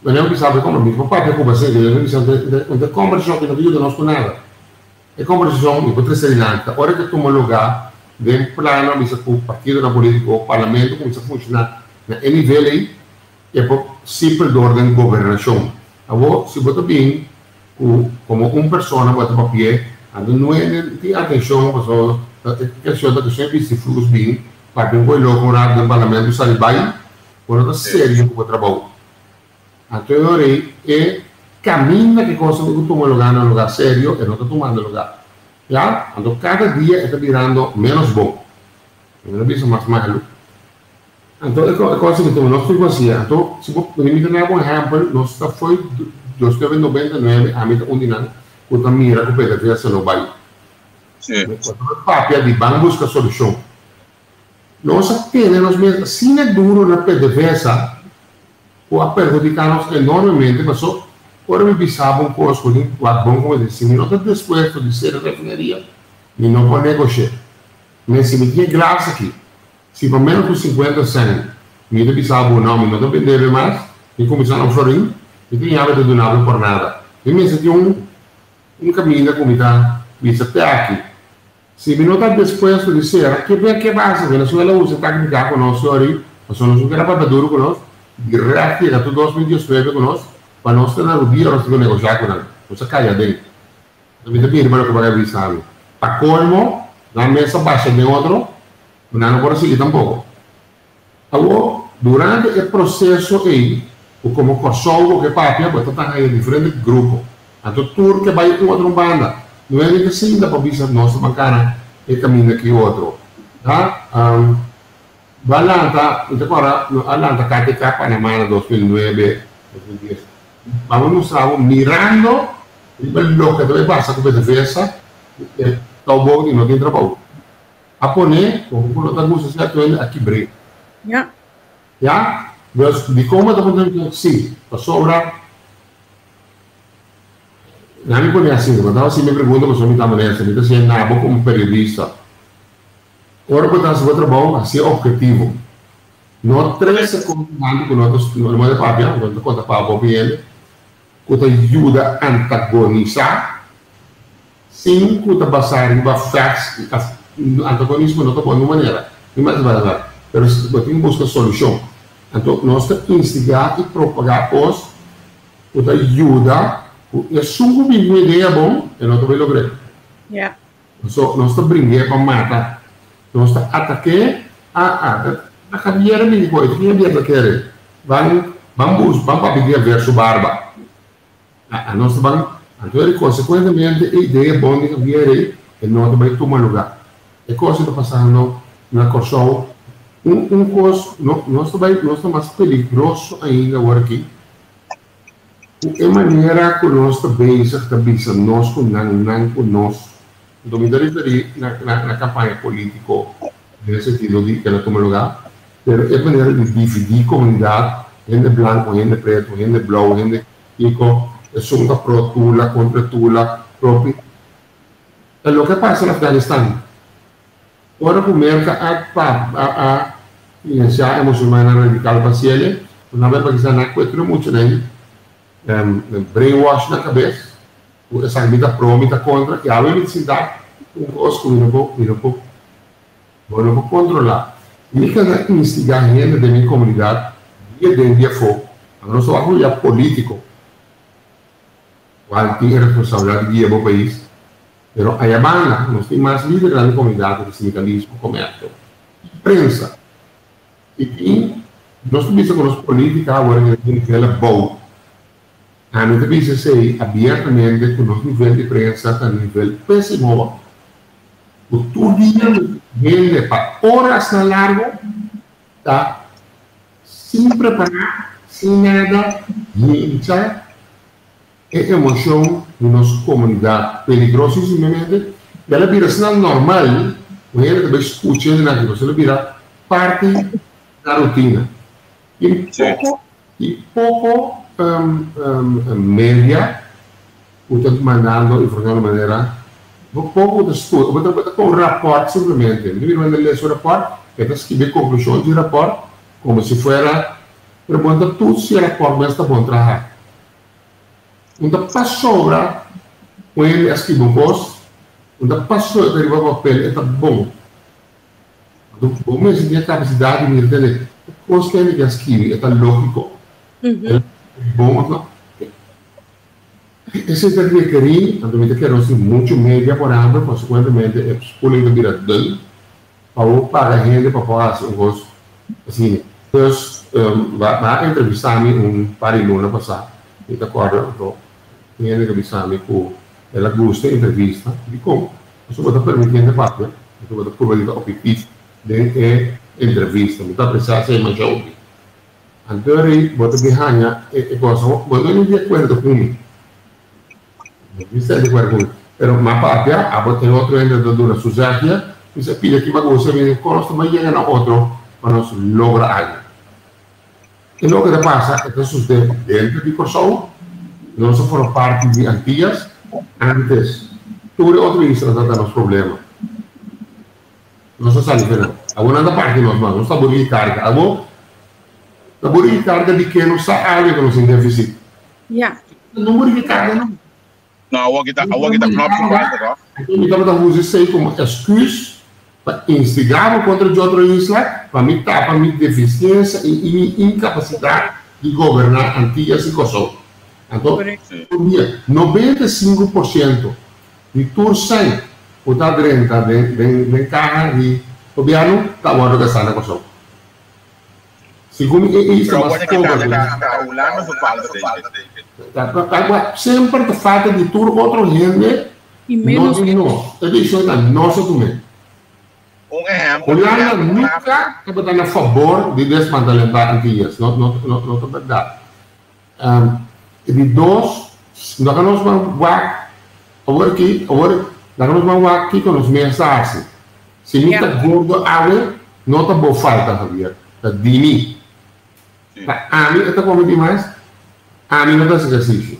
não que sabe como mesmo, papai com você, de conversão que não ajuda nós com nada. É conversão e para terceira linha. Hora que toma lugar, vem plano, bisa com o partido na política, o parlamento, como isso funciona na nível aí, é por simples de ordem de governação. Agora, se você bem, como pessoa bota papel, não tem atenção, porque a questão da sempre se flui bem, para que o logo no parlamento sai bem, quando é sério com o trabalho. Então, é caminho que coisa que toma lugar no lugar sério e não está tomando lugar. Já? Então, cada dia está virando menos bom. Não é isso mais malo. Então, é coisa que toma nossa frequência. Então, se você me der um exemplo, nós foi 1999, a mim um dinâmico, quando a mira com o PDVSA no Bahia. Quando o papel de banco busca solução. Nós temos mesmo, se é duro na PDVSA, pode perjudicar-nos enormemente, mas só ora me pensava um coisa com o bom como disse, não está disposto de ser refinaria, e não pode negociar. Mas se me tinha graça aqui, se por menos de 50 cents, me pensava, não está vendendo mais, e começaram a florir, e tinha hábito de nada por nada. E me senti um caminho como está, visto até aqui. Se me não está disposto de ser, que base, Venezuela usa técnica conosco, nós somos um cara duro conosco, de reagir a tudo 2019 conosco, para nós ter na dia, nós temos que negociar com ele. Você cai dentro. Também tem que ir que vai avisar. Para colmo, na mesa baixa de outro, não pode seguir tampouco. Agora, durante o processo aí, como Corsou, que papia, você está em diferentes grupos. Então, tudo que vai com outra banda. Não é nem que sim, dá para avisar nossa bacana, e caminho aqui outro. Tá? Valanta, então agora, Alanta KTK Panamá 2009, 2010. Vamos mostrar mirando lo que deve passar com a defesa, está bom e não tem trabalho. A poner, como está muito certo, aqui break. Já? De como está acontecendo? Sim, a sobra. Não me põe assim, quando eu me pergunto, mas eu me estava nessa, me está sendo nabo como periodista. Ora, quando eu faço trabalho, assim é objetivo. Não 3 segundos que nós não é papel, quando conta para o ele, que ajuda a antagonizar, 5 que passar em facts, antagonismo não está bom de maneira, mas vai, mas tem que buscar solução. Então, nós temos que instigar e propagar coisas que ajuda, é só uma ideia bom, e não vai lograr. Nós estamos brincando para matar, nós estamos atacando a caminhada de coisa, que é bem daquele. Vamos para pedir verso barba. Nós vamos, então, consequentemente, a ideia bom de caminhar é não vai tomar lugar. É coisa que está passando na Corsou. Coisa, nós estamos mais perigoso ainda agora aqui. É maneira que nós também estamos nós com nós. Então, me referi na campanha política, nesse sentido de que ela toma lugar. Pero é maneira de dividir comunidade, gente branco, gente preto, gente blau, gente rico, é sunga pro Tula, contra Tula, próprio. É o que passa no Afeganistão. Ora, primeiro, a ciência muçulmana radical parcial, na verdade, Paquistão não encontra muito, né? Brainwash na cabeça, essa vida prometa contra, que a medicina, os que não vão controlar. E cada instigar gente da minha comunidade, dia de dia fogo. Agora, nós somos já político, qual tem a responsabilidade de guiar o país. Mas a Yamana, nós temos mais líderes da comunidade de sindicalismo, comércio, imprensa. E tem nós temos com as políticas agora que nível bom. A nós temos que ser abertamente com o nosso nível de prensa a nível péssimo. O todo dia vende para horas na largo, tá? Sem preparar, sem nada, muita emoção na nossa comunidade, perigosíssimamente. E ela vira sinal normal, quando ela também escuta, ela vira parte da rotina. E pouco média, portanto, mandando informação de maneira pouco de estudo, com um rapport simplesmente. Ele manda ler seu rapport, ele escreve conclusões de rapport, como se fosse pergunta tudo se o rapport vai estar bom trabalhar. Então, passou quando ele escreve um post, então passou ele vai para o papel, está bom. Então, como ele tem a capacidade de entender, o post que ele escreve está lógico, é bom, então. Esse é o que queria, também quero ser muito média por ano, consequentemente, é escolher de virar dele, para pagar a gente, para fazer um gosto. Assim, então, vai entrevistar-me par de luna passado, e de acordo, então, tinha entrevistar-me com ela gosta da entrevista, e como? Eu só vou permitindo a parte, eu vou provar o objetivo da entrevista, não está precisando ser mais jovem. Então, eu vou te ganhar, e coisa, vou não de acordo comigo. Isso é de acordo, pero uma parte, tem outro vendedor na Suzáquia, e você pede que você me consta, mas chega na outro para nós lograr algo. E logo que passa, então, você dentro de Corsol, nós formos parte de Antillas, antes, tudo outro isso não está nos problemas. Nós sabemos, agora da parte de nós, não está burro de carga, agora, está burro de carga de que não está algo que nós temos déficit. Não burro de carga, não. Não, o que está próprio falta, então, estamos usando isso aí como excusa para instigar contra de outra isla, para me tapar minha deficiência e incapacidade de governar Antillas e Kosovo. Então, 95% de tudo sem o tal renta de carga de governo está agora que está na Kosovo. Segundo isso, sempre te falta de tudo outro gente e menos de nós. Isso é nosso também. Holanda nunca está a favor de desmantelar Antillas, não é verdade. De dois, nós vamos aqui com os mensagens. Se não está gordo, não está boa falta, Javier. Está dimi. A mim está como demais. A mim não está exercício.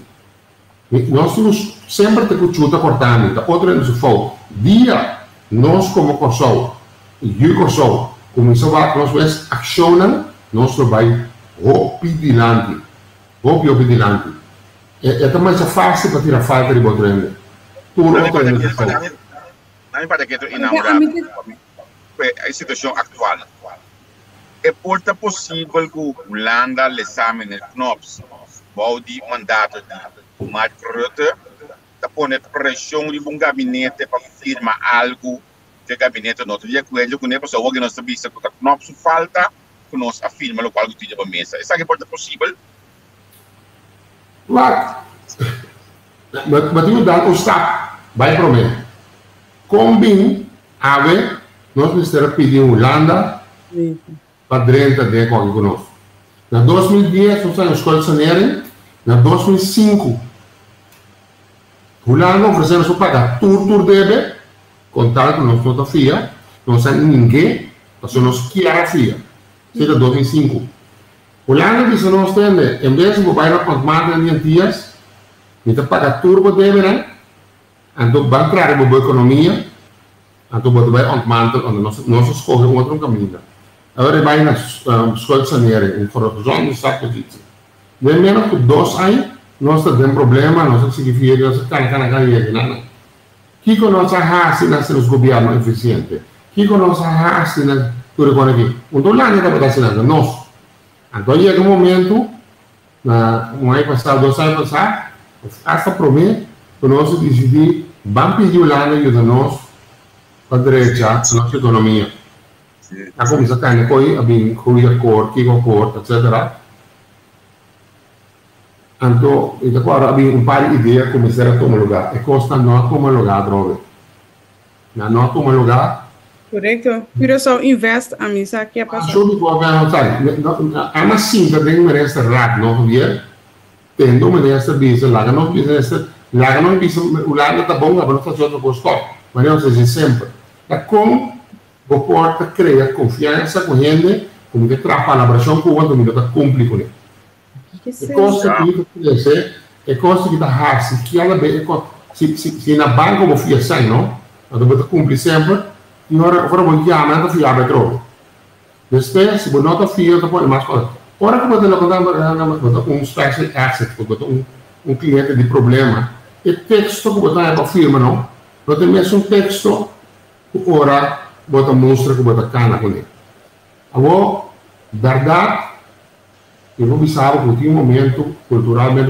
Nós temos sempre que chutar cortando. Outra vez se for dia, nós como Kosovo, e o Kosovo, começamos a nós accionar, nós vai opidilante. É também fácil para tirar falta de boa treino. Tudo outra vez se for. Não para que inaugurado a situação atual. É porta possível que o Holanda lhe examine Knops, o mandato de Mark Rutte, para pôr pressão de um gabinete para firmar algo que o gabinete não teria coelho, que não é pessoa que nós sabemos que o Knops falta, que nós afirma o qual que tinha para a mesa. Isso é porta possível? Mas tem dado o Estado, vai prometer. Combine, nós precisamos pedir Holanda para dentro de qualquer conosco. Na 2010, nós temos escola de saneamento. Na 2005, Holanda ofereceu para pagar tudo deve, contar com nós não fia, não sabe ninguém, mas nós quer fia. Seja 2005. Holanda disse nós temos, em vez de vai na conta de Antillas, então pagar tudo deve, né? Então vai entrar na boa economia, então vai ontmantel, nós escolhemos outro caminho. Agora vai na escola de saneamento, em formação de saco de de menos que 2 anos, nós temos problema, nós significa que nós estamos na cadeia, não. Que com nós arrasta nos governos eficientes, que com nós arrasta tudo aqui. Então lá não está acontecendo, nós. Então chega um momento, um ano passado, 2 anos passados, hasta prometer que nós decidimos, vamos pedir lá ajuda nós para a direita, a nossa economia. A comienza a caer poi abbiamo cuida corti, etc. Anto, e da qua abbiamo un paio di idee come si era omologare e costa non omologare droga. Non omologare. Correto. Pero só invest a misa que é passar. Só me vou ganhar, sabe? É uma simples de merece rat não vier. Tendo merece bisa, lá não bisa, lá não bisa, o lado tá bom, mas não faz outro gosto. Mas não seja sempre. Da como o porta cria confiança com gente, como que trapa a abração com o outro, me dá cumprir com ele. É coisa que dizer, é coisa que dá raça, que ela bem, se na banca eu fui assim, não? Eu vou cumprir sempre. E ora vou chiamare, non fiabe troppo. Depois, se non ti fio, ti puoi mais coisa. Ora que você não special asset, um cliente de problema, e texto que você não firma, não? Você mete texto, ora você mostra que você cana com ele. Agora, verdade, eu vou pensar que tem momento, culturalmente,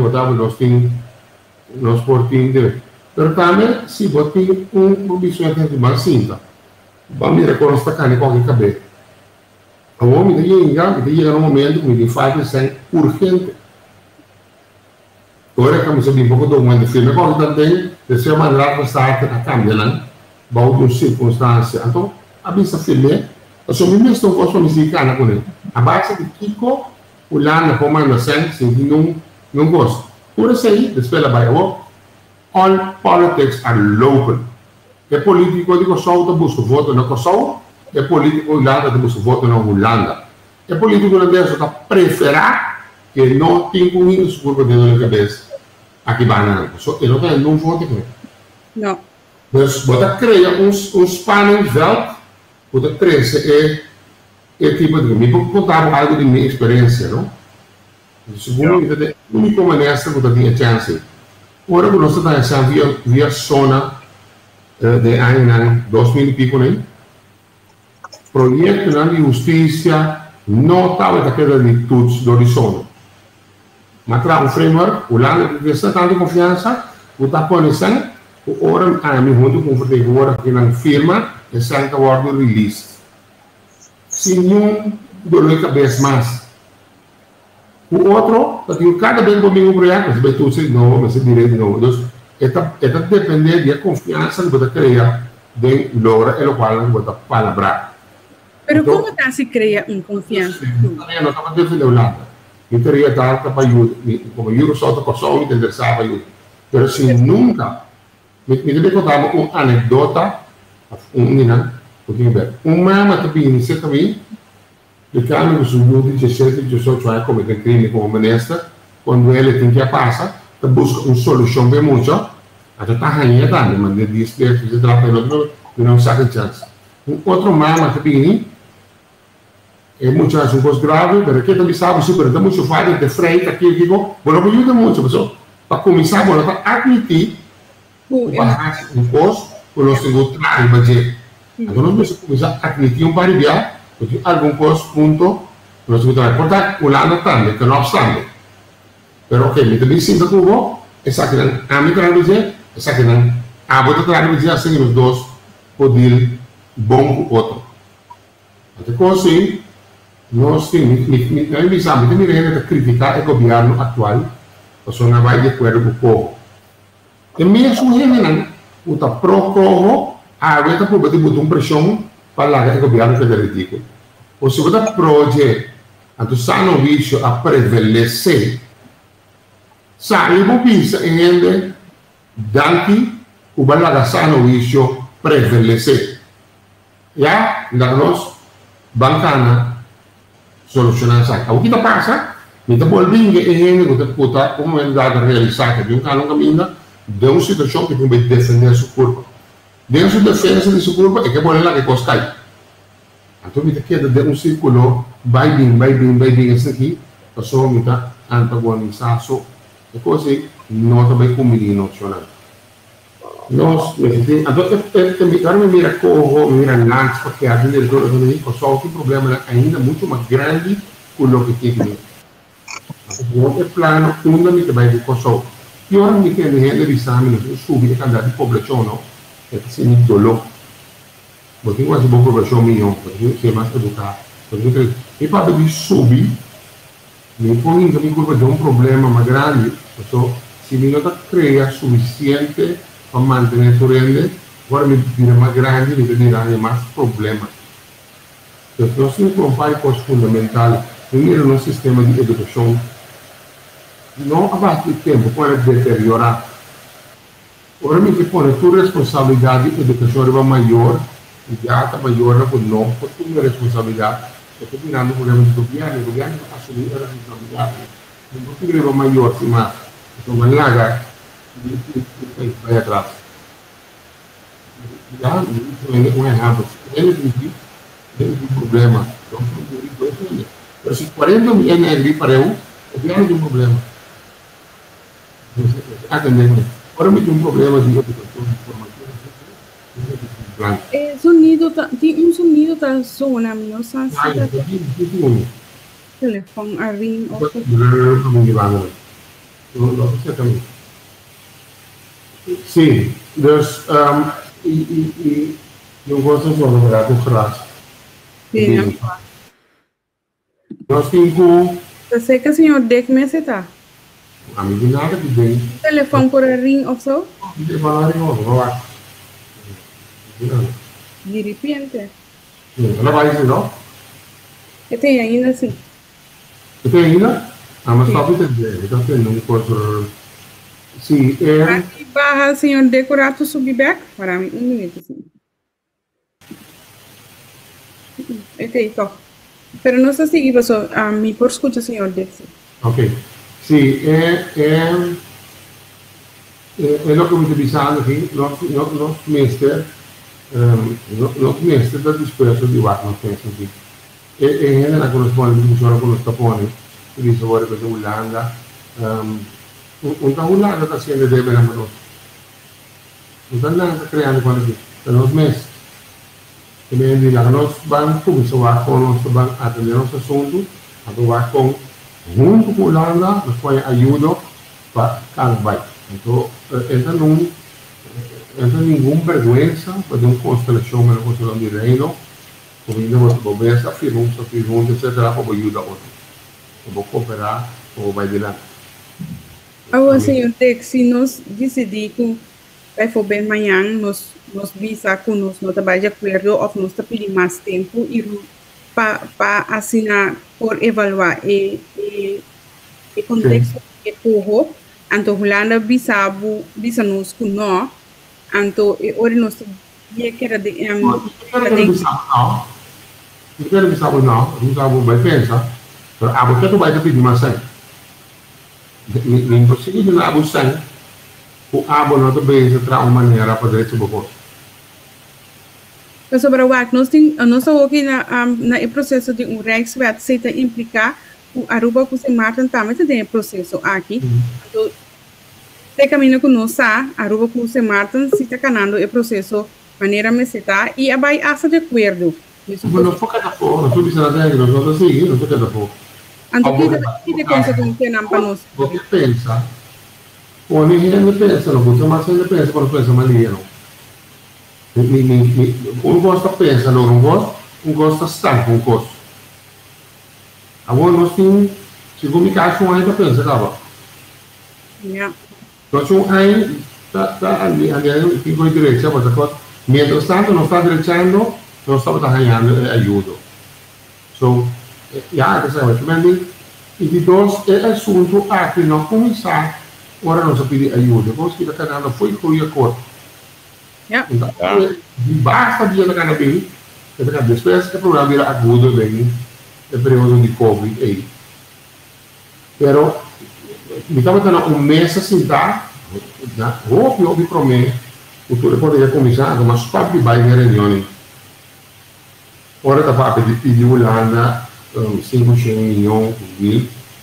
nós portamos de. Mas também, se você tem objeto de mais simples, vamos ver como está caindo qualquer cabelo. O homem chega num momento que me faz ser urgente. Agora, como se um pouco do momento filme, quando também, de ser maneira que está a cambiar, baú de uma circunstância. Então, a vista filme, eu sou mesmo estou com a mexicana com ele. A base de Kiko, o lana comanda sem não gosta. Por isso aí, depois ela vai, all politics are local. É político de Kosovo que busca voto na Kosovo, é político Holanda que busca voto na Holanda. É político holandês que prefere que não tenha comido os grupos de cabeça aqui banana. Ele não tem nenhum voto aqui. Não. Mas você cria spanningsveld, você cresce é tipo de mim. Vou contar algo de minha experiência, não? Segundo, a única maneira que você tinha chance. Ora, nós estamos via zona de ano 2000 e pico, né? Projeto de justiça não estava daquela de tudo do horizonte. Mas trago um framework, o lado de essa tanta confiança, o tapone sang, o ora a mim muito confortável que na firma e sang que word release. Se nenhum dor de cabeça mais. O outro, porque cada vez que eu projeto, mas betul se não, mas direito não. Então, depende da confiança que você cria de logra e o qual você palabrar. Pero então, como está se cria confiança? Eu não estava defendendo nada. Eu teria dado para ajuda, como eu só estou só me interessava ajuda. Mas se nunca, me deve contar uma anedota, uma também, você também, de que a minha subjuda de 17, 18 anos cometeu crime como ministra, quando ele tem que passar, busca uma solução bem muito, até está ganhando também, mas ele diz que ele está pelo não sabe chance. Outro mama também, é muito mais um coisa grave, mas que também sabe super, dá muito fácil de freio, aqui eu digo, mas não ajuda muito, pessoal. Para começar, para admitir, para um curso, para nós temos outro budget. Então nós precisamos começar a admitir par de dia, porque algum curso ponto, nós temos que portar o lado também, que não obstante. Pero ok, me também sinto que eu essa que não a mim traduzir, essa que não a outra traduzir assim os dois poder bom o outro. Então assim, nós temos me rende de criticar o governo atual, porque não vai de acordo com o povo. E mesmo ele não, o tá pro-povo, a outra pode botar uma pressão para o governo federativo. Ou se você proje, então sano vício a prevalecer. Sa eu penso em ele, danke, o balaga sano vício prevalecer. Já, nós, bancana, solucionar isso. O que está passando? Então, volvendo em ele, você pode, como ele dá a realizar, que de um caminho, de uma situação que tem que defender sua curva. Dentro da defesa de sua curva, é que pode lá que costai. Então, me queda de um círculo, vai bem, esse aqui, a pessoa me está antagonizando. E così non também como menino funcionando. Nós, agora me mira corro, me mira lanche, porque a gente do México só tem problema ainda muito mais grande com o que tem que ver. O plano fundamental vai de Kosovo. E ora me quer gente de exame, subir a quantidade de população, não? É que se me dolou. porque eu acho bom professor minha, porque eu mais educar, porque e para de subir, me põe que me curva de problema mais grande, então se me não cria suficiente para manter o rende, agora me vira mais grande, me vira mais problemas. Então, nós temos um coisa fundamental, primeiro no sistema de educação, não abate o tempo para deteriorar. Ora, me que põe a tua responsabilidade de educação é maior, já está maior por não, por tua responsabilidade. Eu estou virando o problema do governo está assumindo a responsabilidade. Não tem que maior, se mais. Então, vai lá, vai atrás. Já, não é rápido. Ele tem um problema. Então, se 40 mil é agri para eu tem um problema. Agora me tem um problema de educação de formação. Sonido tem sonido tá soando, não sabe se telefone a ring ou sim, dus eu gosto de falar com frase. Sim, nós temos eu sei que o senhor Dick me está. A mim de nada que vem. Telefone por a ring ou só? De falar em outro, vai lá. De repente. Ela vai dizer, não? Eu tenho ainda assim. Você tem ainda? Ah, mas só para entender. Então, tem um coisa... Sim, é... Aqui barra, senhor decorato subback. Para mim, minuto, assim. Ok, então. Pero não sei se você me por escuta, senhor Dex. Ok. Sim, é o que eu estou pensando aqui. Nós mestre da disperso de vaca, nós pensamos aqui. E ainda corresponde, funciona com os tapones. Por isso, agora que eu estou olhando, Holanda está sendo de bem a nós. Não está criando quando aqui. Para nós mestres. Também diga, nós vamos começar com nós vamos atender nosso assunto, atuar com junto com a Holanda, nós põe ajuda para cada país. Então, não nenhuma vergonha para uma constelação, uma constelação de reino, como ainda vou ver essa pergunta, etc., para ajudar outro. Eu vou cooperar, ou vai de lá. Agora, senhor Dex, se nós decidirmos vai for bem amanhã, nós visa com nós trabalho de acordo ou nós pedir mais tempo e para assinar por evaluar e contexto que corro, então Holanda visa nos com nós, então hoje nós quer de não quero visar não vai pensar, porque tu vai pedir mais tempo. Nem possível não abusar. O abo não também se traz uma maneira para direito do corpo. Sobre o que nós estamos aqui no processo de Rijkswet, se implicar o Aruba com o Martin também tem processo aqui. Então, se caminho com nós, Aruba com o Martin se está canando o processo maneira me está e vai essa de acordo. Não foca da fora, não estou dizendo nada, não estou seguindo, não foca da fora. Então, que de consequência não para nós? Você pensa, o ninguém pensa, não você mais ainda pensa quando pensa maneira. Um gosta pensa, não gosta estar com gosto. Agora nós temos, segundo me caso, ainda pensa, acaba. Então, aí está ali, fica direito, sabe? Mientras tanto, não está direitando, não está ganhando ajuda. So, já, e de dois, é assunto aqui não começar, agora não se pedir ajuda, porque o canal foi com o acordo. Então, basta dia da cannabis, depois que o problema vira agudo, vem o período de Covid aí. Pero, me estava dando mês assim, tá? Eu prometo, o tudo poderia começar, mas só que vai na reunião. Ora, da parte de pedir Holanda, 500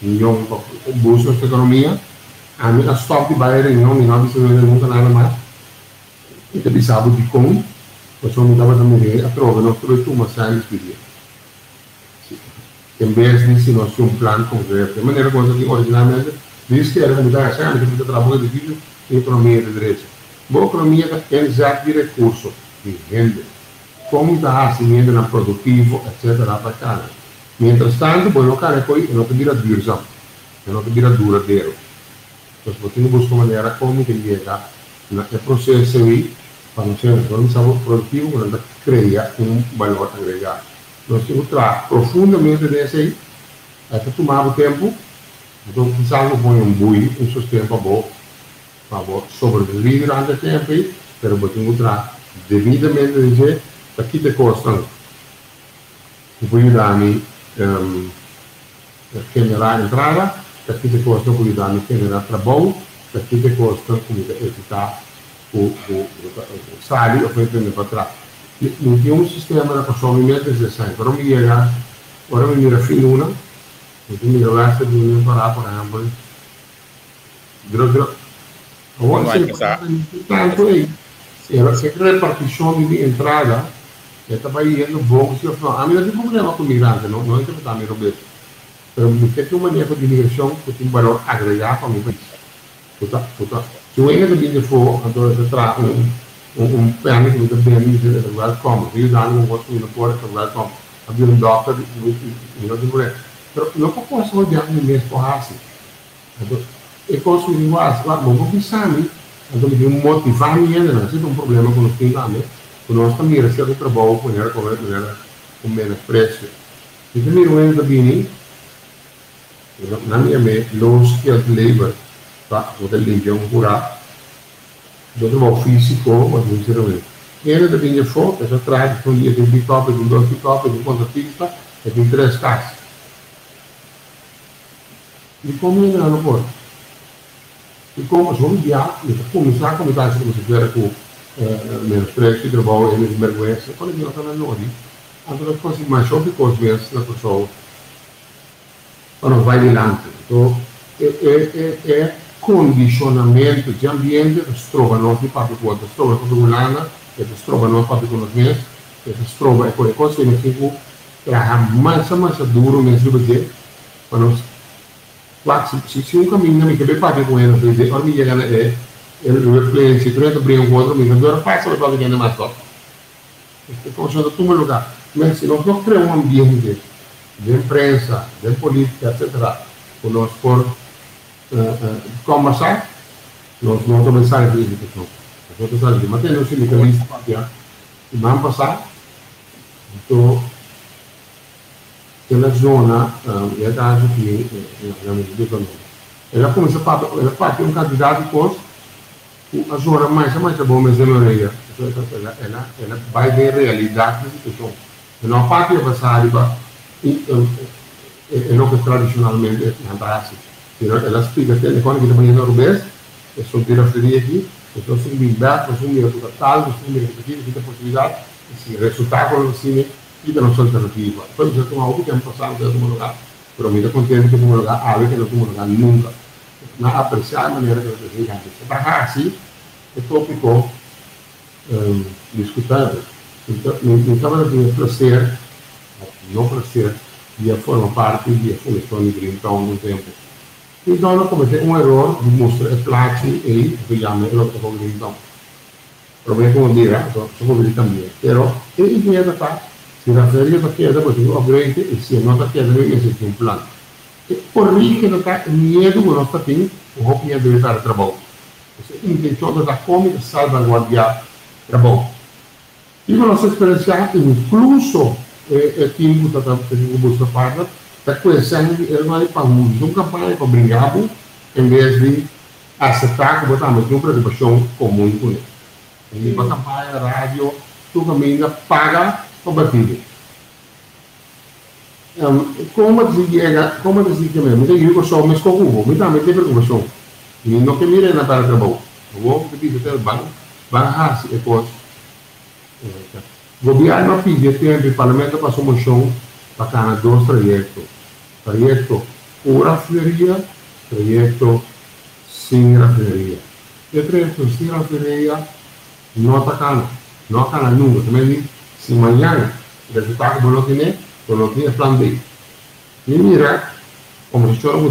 milhões para o bolso da economia, a minha stop de vai reunião, não precisa nunca nada mais. E também sabe de como, você não estava também a prova, não foi uma série de pedir. Em vez de se nós tínhamos um plano concreto, de maneira como que originalmente diz que era mudar a chave, que trabalho de vídeo e economia de direito. Boa economia é exato de recurso, de renda. como está assim, ainda produtivo, etc. Bacana. Mientras tanto, bueno, cara, não te vira durzão, não te vira duradouro. Então, você tem que buscar maneira como que chega no processo aí, para não ser um produtivo, para criar valor agregado. Nós temos que trabalhar profundamente desse aí, até tomar o tempo, então precisamos pôr um sistema para sobreviver durante o tempo aí, mas você tem que trabalhar devidamente dizer, aqui te costam, poi danni generare entrata, perché ti costa poi danni generare trabalho, perché ti costa comunque equità o sali o poi prende per trás. Non è un sistema da consumimento se sai, però mi llega, ora mi mira fino una, e quindi ragazzi di un imparato per esempio, a volte tanto è, se crea partizioni di entrata, e estava indo bom, a mim não tem problema com migrante, não é que está me roubando. Mas tem uma maneira de imigração que tem valor agregado para o meu país. Se eu ainda tenho for, então eu trago plano que eu tenho de welcome, eu dou um outro no porto de welcome, havia doctor e não tem problema. Mas não posso olhar no mês por assim. E construir o as, lá bom pensar me, então eu motivar me ainda, não tem problema com os que também. Nós também recebemos trabalho com menos preço. E também não é bem, na minha mente, low skilled labor, tá? O da legião rural, do trabalho físico, mas não sei o que. E ainda também é foco, essa traz, um dia tem pick-up, tem dois pick-up, tem contratista, e tem 3 casas. E como ainda não pode? E como se vamos guiar, começar a comentar como se tiver com menos preço de trabalho e menos vergonha, quando eu estou na noite, então eu consigo mais shopping com os meus da pessoa, para não vai adiante. Então, é condicionamento de ambiente que se trova nós de parte com outra, se trova com o lana, que se trova nós parte com os meus, que se trova com a coisa que nós temos que trabalhar mais duro mesmo, para nós, se um caminho não me quer parte com ele, para mim chegar il cliente si trova prima un quadro mio, dove passa le cose che ne matto. Queste cose sono tutto lugar. Ma se non crea un ambiente di imprensa, di politica, eccetera, con lo sport commerciale, non devo pensare a questo. Non pensare di mattina non si mi capisce, ma in passato, quella zona è caso che abbiamo detto ela começa a um candidato com a zona mais boa, mas ela vai ver a realidade da situação. Não a parte passada é o que tradicionalmente é fantástico. Ela explica que quando que também no Rubens, é só ter a feria aqui, então se limpar, se um minuto total, se um minuto aqui, se tem possibilidade, se resultado assim, e da nossa alternativa. Depois já tomar o tempo passado de algum lugar, pero me contente que algum lugar, algo que não tem lugar nunca. Na apreciar a maneira que eu desejo. Se barrar assim, é tópico discutível. Então, não estava de prazer, não prazer, e forma parte da função de Greentown no tempo. Então, eu cometi erro de mostrar plástico e chama o Greentown. Problema como dirá, só vou dizer também. Pero, ele tinha que estar, se referia a queda, porque o upgrade, e se não está queda, não existe um plano. Por isso que não está medo que nós temos, o Hopinha deve estar a trabalho. A intenção da como salvaguardar o trabalho. E a nossa experiência, incluso o time que busca partner, está conhecendo ele vai para uma campanha para brincar, em vez de aceitar que botamos uma preocupação comum com ele. E para a campanha, rádio, tu caminha, paga o batido. Como dizer que mesmo, eu sou mais comum, me dá muita preocupação. E não que mire na para trabalho. Eu vou pedir até o banco, vai e depois. O governo pediu tempo o parlamento passou uma moção para 2 projetos. Projeto com raffineria, projeto sem raffineria. O projeto sem raffineria não está caro, não está nunca. Também se amanhã o resultado não tem, não tinha plano B. E mira, como se chama,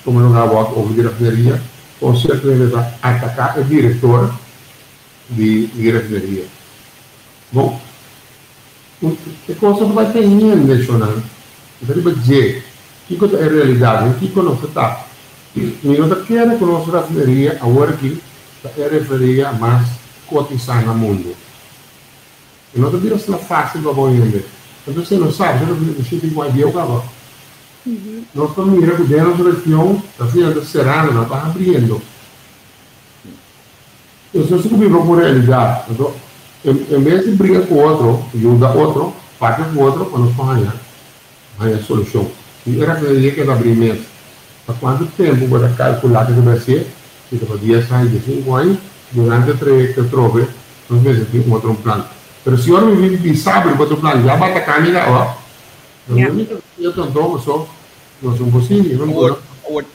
como não há o de raffineria, com certeza atacar o diretor de raffineria. Bom, é coisa que vai ter ninguém nacional. Então, ele vai dizer, que é a realidade, que não está. E não quer que nós referia agora que é referia a mais cotizar no mundo. E não devia ser fácil para você. Então, você não sabe, você não precisa de uma ideia agora. Nós estamos mirando que dentro da região, está sendo serrana, não está abrindo. Então, se você por realidade, então, em vez de brigar com o outro, ajuda o outro, parte com o outro, para nós arranjar a solução. E era que era abrir mesmo. Há quanto tempo para calcular que vai ser? Se para 10 anos, 5 anos, durante o trove, nós vamos ter um outro plano. Mas se o senhor me sabe o outro plano, já bate a caminha, ó. Eu tentou, só não sou possível.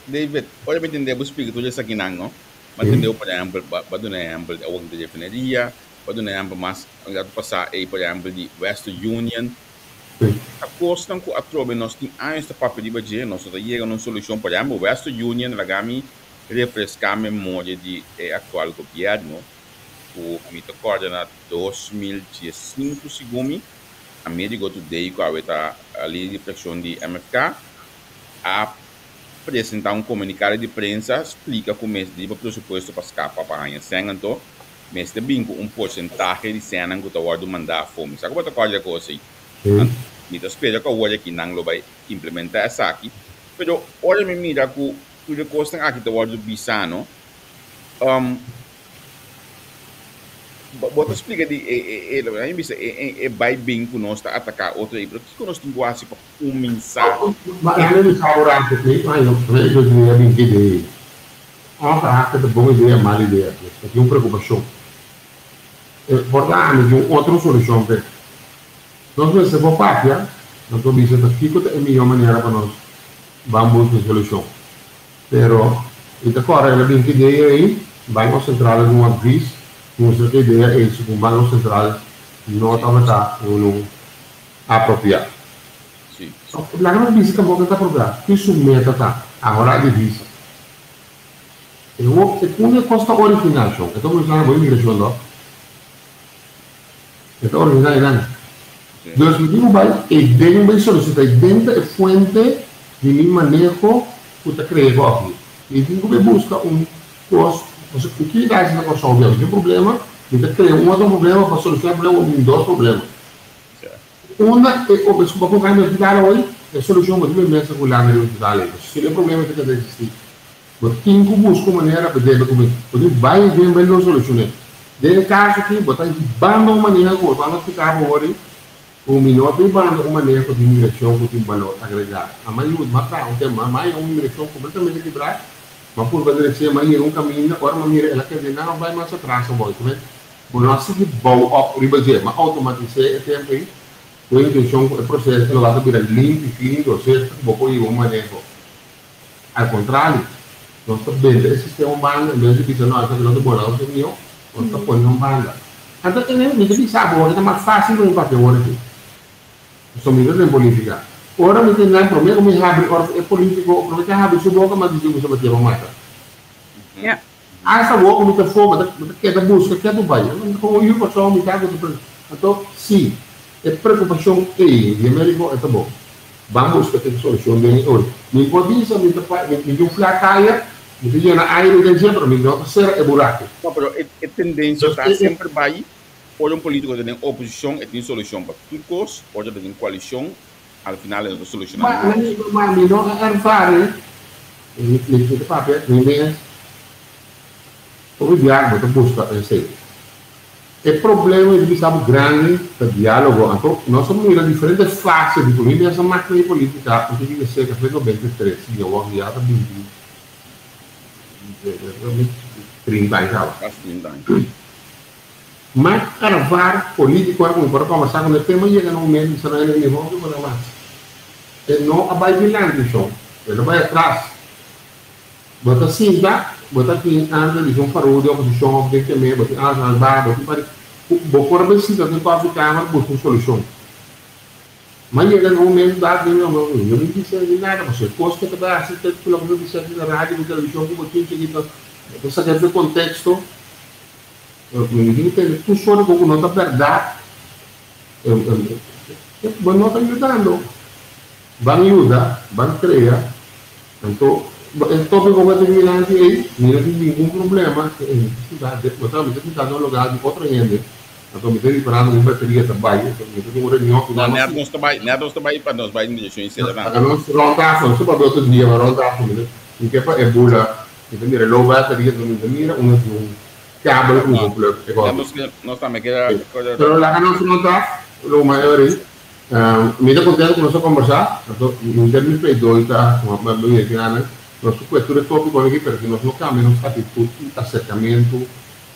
David, olha para entender o espírito dessa aqui, não? Mas entendeu, por exemplo, para dar um exemplo, a outra definiria, para dar um exemplo, mas eu passar aí, por exemplo, de Western Union. A costa que a trove nós temos esta papel de budget, nós temos uma solução, por exemplo, Western Union, ragami refrescar a memória de atual governo, o me recorda na 2015 segundo a médico today com a ali reflexão de MFK a apresentar um comunicado de prensa explica como é de pressuposto para escapar para a senha então mas também com porcentagem de senha que o guarda mandar fome sabe quanto coisa coisa aí me espera que o guarda que não vai implementar essa aqui pero olha me mira que o costa aqui do guarda bisano Bota explica de vai bem que nós está atacar outro aí, porque nós temos quase para começar. Mas ele está orando aqui, mas eu diria bem que de outra de boa ideia, má ideia, aqui uma preocupação. Portanto, de outra solução para nós vamos ser pátria, nós vamos dizer que é a melhor maneira para nós vamos buscar solução. Pero, e agora ele bem que ideia aí, vai concentrar em uma vez. Nossa ideia é isso, que o Banco Central não está apropriado. Sim. A grande visita também está apropriada. Isso meta está. Agora a divisa. Uma costa original, então vamos falar de imigração, não? Então original é nada. Então, o que vai é dentro da solicitar, dentro da fonte de manejo que está criando aqui. E tem que buscar custo. O que dá essa negociação? Tem um problema, então cria um outro problema para solucionar o problema, dois problemas. Uma é o que o governo vai hoje, é a solução que vai ser regular na universidade. Se o problema que deve existir, mas quem busca uma maneira para dele comer, porque vai e vem não solucionar. Nesse caso aqui, botar em banda uma maneira que vamos ficar agora, o minuto em banda uma maneira de imigração que tem valor agregado. A maioria, matar um tema, a maioria é uma imigração completamente equilibrada. Mas por fazer assim, mas um caminho, agora uma mira, ela quer dizer, não vai mais atrás, não tá vendo? Por nós seguir bom, mas automatizar é tempo aí, a intenção, o processo, ela vai virar limpo, clean, ou seja, um pouco de um manejo. Ao contrário, nós estamos vendo esse sistema banda, em vez de dizer, não, essa não é boa, nós estamos pondo um banda. Então, ninguém sabe, é mais fácil do que papel agora aqui. São medidas em política. Ora, me tem nada problema, me abre, é político, porque que abre sua boca, mas diz que você vai ter uma mata. Essa boca, muita fome, que é da busca, que é do bairro. Como eu passou, me cago de então, sim, é preocupação aí, de América, é tá bom. Vamos ter que solução de hoje. Me pode dizer, me deu flacaia, me deu na aire de exemplo, me deu ser é buraco. Não, mas a tendência está sempre vai, ou um político tem oposição, e tem solução para tudo coisa, ou já tem coalição, al final é solucionado. Mas não é fácil, ele papel, ninguém o diálogo que busca esse é problema de visão grande do diálogo. Então nós somos em diferentes fases de política, essa máquina de política, porque que ser que foi 93, e eu vou guiar também 30 anos. Mas carvar político era muito para conversar com o tema e chega no momento de sair no nível que vai mais. Ele não vai vigilando isso, ele vai atrás. Bota assim, tá? Bota aqui, anda, eles vão para o de oposição, tem que também, bota para o corpo de cidadão para ficar, mas busca uma solução. Mas chega no momento da eu não disse nada, você costa que vai assistir pelo menos de certa rádio, televisão, que você tinha que saber do contexto. Ninguém tem, tu chora com nota verdade. Bueno, está ayudando. Van ayuda, van crea. Entonces, el tópico que termina ahí, mira sin ningún problema, que en cidade, estamos tentando um lugar de outra gente. Então, me estou preparando uma bateria também, então, me estou uma reunião que Não, nós também para nós vai em direção em cima. Agora, nós rondamos, só para outro dia, mas rondamos, em que é bula, então, mira, low bateria, mira, cable, Nós também queremos. Pero lá não se nota, o maior é, me dá contento com nós conversar, então, em termos de doida, uma mulher que nossa cultura é tópico aqui, porque nós não cambiamos atitude, acercamento,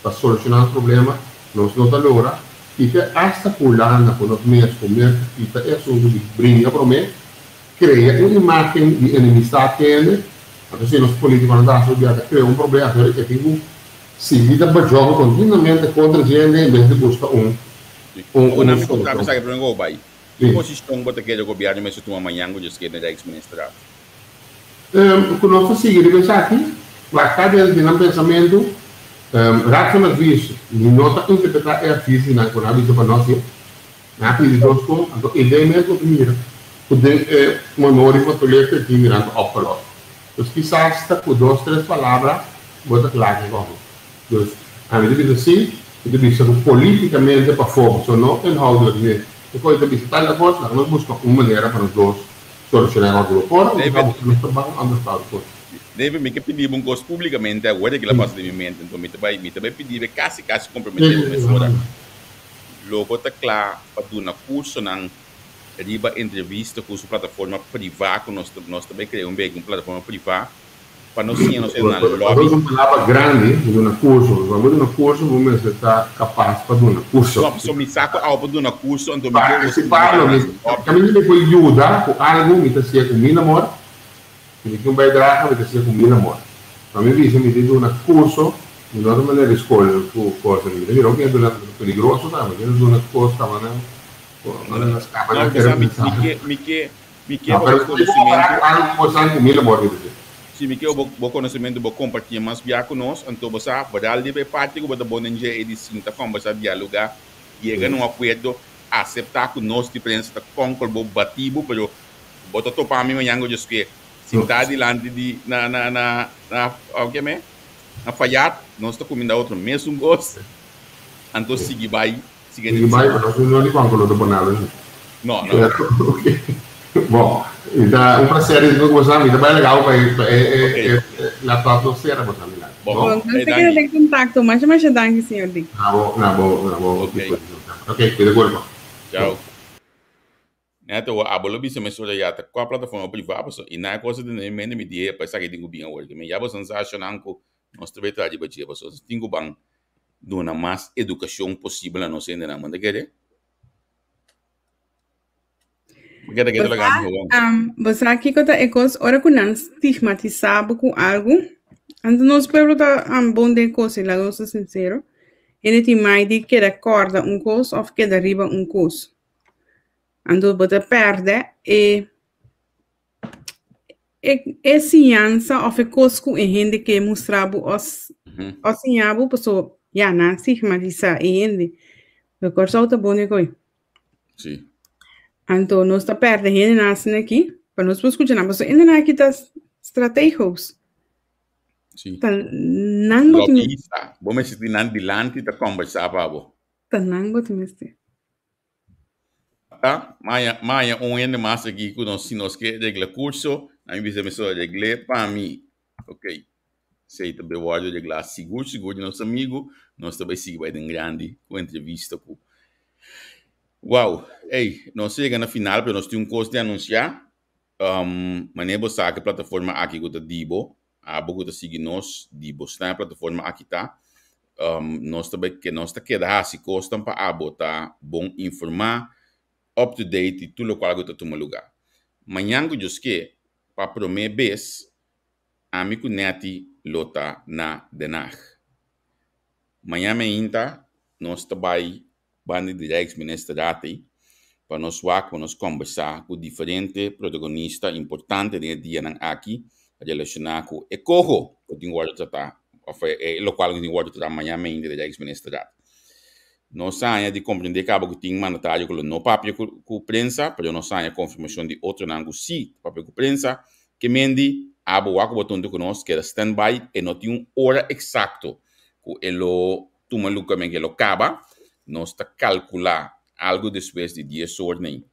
para solucionar o problema, nós não valora, e que esta pulana, por nós mesmos, e que é assunto de brinca para mim, cria uma imagem de enemistade que ele, assim, nós políticos não dá sobre criar um problema, que tem seguida para jogo continuamente contra gente, em vez de buscar Una me contaba que para go bai. Que posição bota que o governo mas tu amanhã go just que na ex-ministra. Com nós seguir pensar aqui, lá cada dia no pensamento, racional visto, nota interpretar é física na quando habita para nós, na pedi dos com, então ideia mesmo que mira, poder memória para ler que aqui mirando ao pelo. Então quizás está com 2, 3 palavras, bota claro como. Então, a medida assim, itu bisa politicamente para fora, so não inhoudelijk. Depois de visitar a coisa, nós buscamos uma maneira para os dois solucionar o grupo. Fora, nós trabalhamos andando por Deve me que pedir um curso publicamente agora que ela passa de movimento, então me também pedir quase comprometer com pessoa. Logo tá claro para dar um curso na riba entrevista com sua plataforma privada, nós também criamos uma plataforma privada. Para nós sim, nós temos lobby. Quando uma palavra grande, no curso, vamos estar capaz para dar um curso. Só me saco ao para dar um curso, então se fala, também depois ajuda com algo, me está com minha amor, me que vai dar, me está com minha amor. Para mim, isso me deu um curso, de outra maneira escolha com coisa, me deu não que é perigoso, tá? Mas eu não coisa, tá, mas não nas câmeras, me que conhecimento, algo coisa com minha amor, se me quer o conhecimento vou compartilhar mais via conosco, então você vai dar de parte que você pode dizer e distinta conversa dialogar e chegar num acordo, aceitar conosco diferença da concordar batido, pero bota topar mim amanhã eu que sentar diante de na o que é na falhar, nós está comendo outro mesmo gosto, então seguir vai mas não lhe vamos do banal, não. Bom, então, uma série de coisas também legal para lá para você era para mim. Bom, você quer ter contato, mas danke, senhor Dick. Bom. Ok, de acordo. Tchau. Então, a bola bisa mesura já tá com a plataforma privada, e na coisa de nem me dia para sair de gubinha hoje, mas já você sensacional com nós também trabalhar para ti, você tem que bang dona mais educação possível não sei ainda manda querer. Você aqui conta ecos ora que não estigmatizado com algo, então nós pueblo tá bom de coisa, lá eu sou sincero, ele tem mais de que recorda coisa ou que derriba coisa, então você perde ciência ou coisa que gente que mostrava os sinhabo pessoa já não estigmatizar gente, eu corso tá bom de coisa. Sim. Então, nós estamos perdendo aqui, para nós escutar, mas ainda aqui das estratégias. Sim. Não vamos assistir na dilante da conversa, Pablo. Não vamos Tá? Maia, ano mais aqui que nós que regla curso, a mim você me só regle para mim, ok? Sei também o áudio reglar seguro de nosso amigo, nós também seguimos bem grande com entrevista com. Uau, nós chegamos na final, mas nós temos coisa de anunciar. Mas você sabe que a plataforma aqui é Dibo, a boca de seguir nós, Dibo está na plataforma aqui tá. Nós também que nós está quedando se costam para abotar, bom informar, up to date e tudo o qual está tomando lugar. Manhã eu disse que para a primeira vez, a mim conhece lota na Denag. Manhã me inta, nós trabalhamos banda de ex-ministra dati, para nós conversar com diferentes protagonistas importantes do dia aqui, relacionado com o ecoho, que tem guarda tratar, o local que tem guarda tratar amanhã, de ex-ministra dati. não saia de compreender que que tem mandatário que não papel com prensa, mas não saia confirmação de outro nango sim papel com prensa, que mendi abo wako botão de conosco que era standby e não tinha hora exato que ele toma luca que ele acaba, nós está calcular algo depois de 10 horas nem.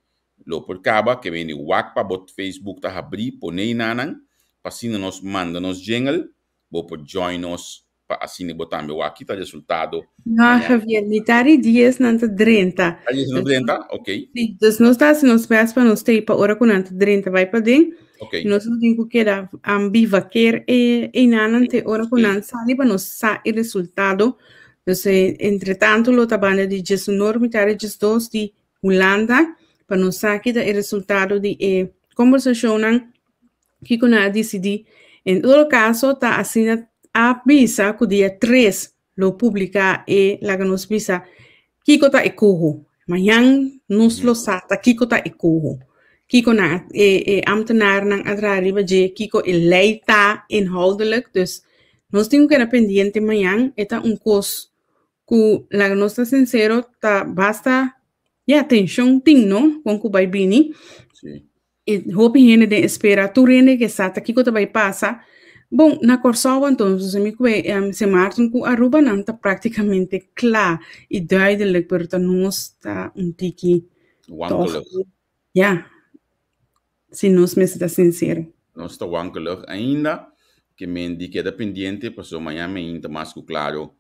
Lo por caba que mendi wak pa bot Facebook tá abrir, ponei nanan, passina nos manda nos jingle, bo por join nos pa assim botar meu aqui tá resultado. Ah, Javier, mitari 10 nanta 30. Aí no 30, ok. Sim, dus nós tá se nós peças para nós ter para hora com nanta 30 vai para dentro. Ok. Nós não tem que dar ambiva quer e nanante hora com nanta sali para nós sa o resultado. Dus entretanto lo tabanda de Jesus normitari de dos de Holanda para nós saber o resultado de conversação que com a decidir. Em todo caso tá assim a visa que dia 3 lo publica la que nos visa kiko ta ekuho mayang nos lo sata kiko ta ekuho kiko na ambtenaar nang atrariba je kiko leita inhoudelijk dus nos tengo que era pendiente mayang eta un cos ku la que nos está sincero ta basta ya atención ting no con ku bai bini sí. E hope hene de espera tu rende que sata kiko ta bai passa. Bom, na Corsol, então, se Martin com Aruba não está praticamente claro e duidelijk, porque nós está tiki wankelig. Ja, se nós me está sincero. Nós está wankelig ainda, que me indica dependiente, para amanhã me ainda mais claro.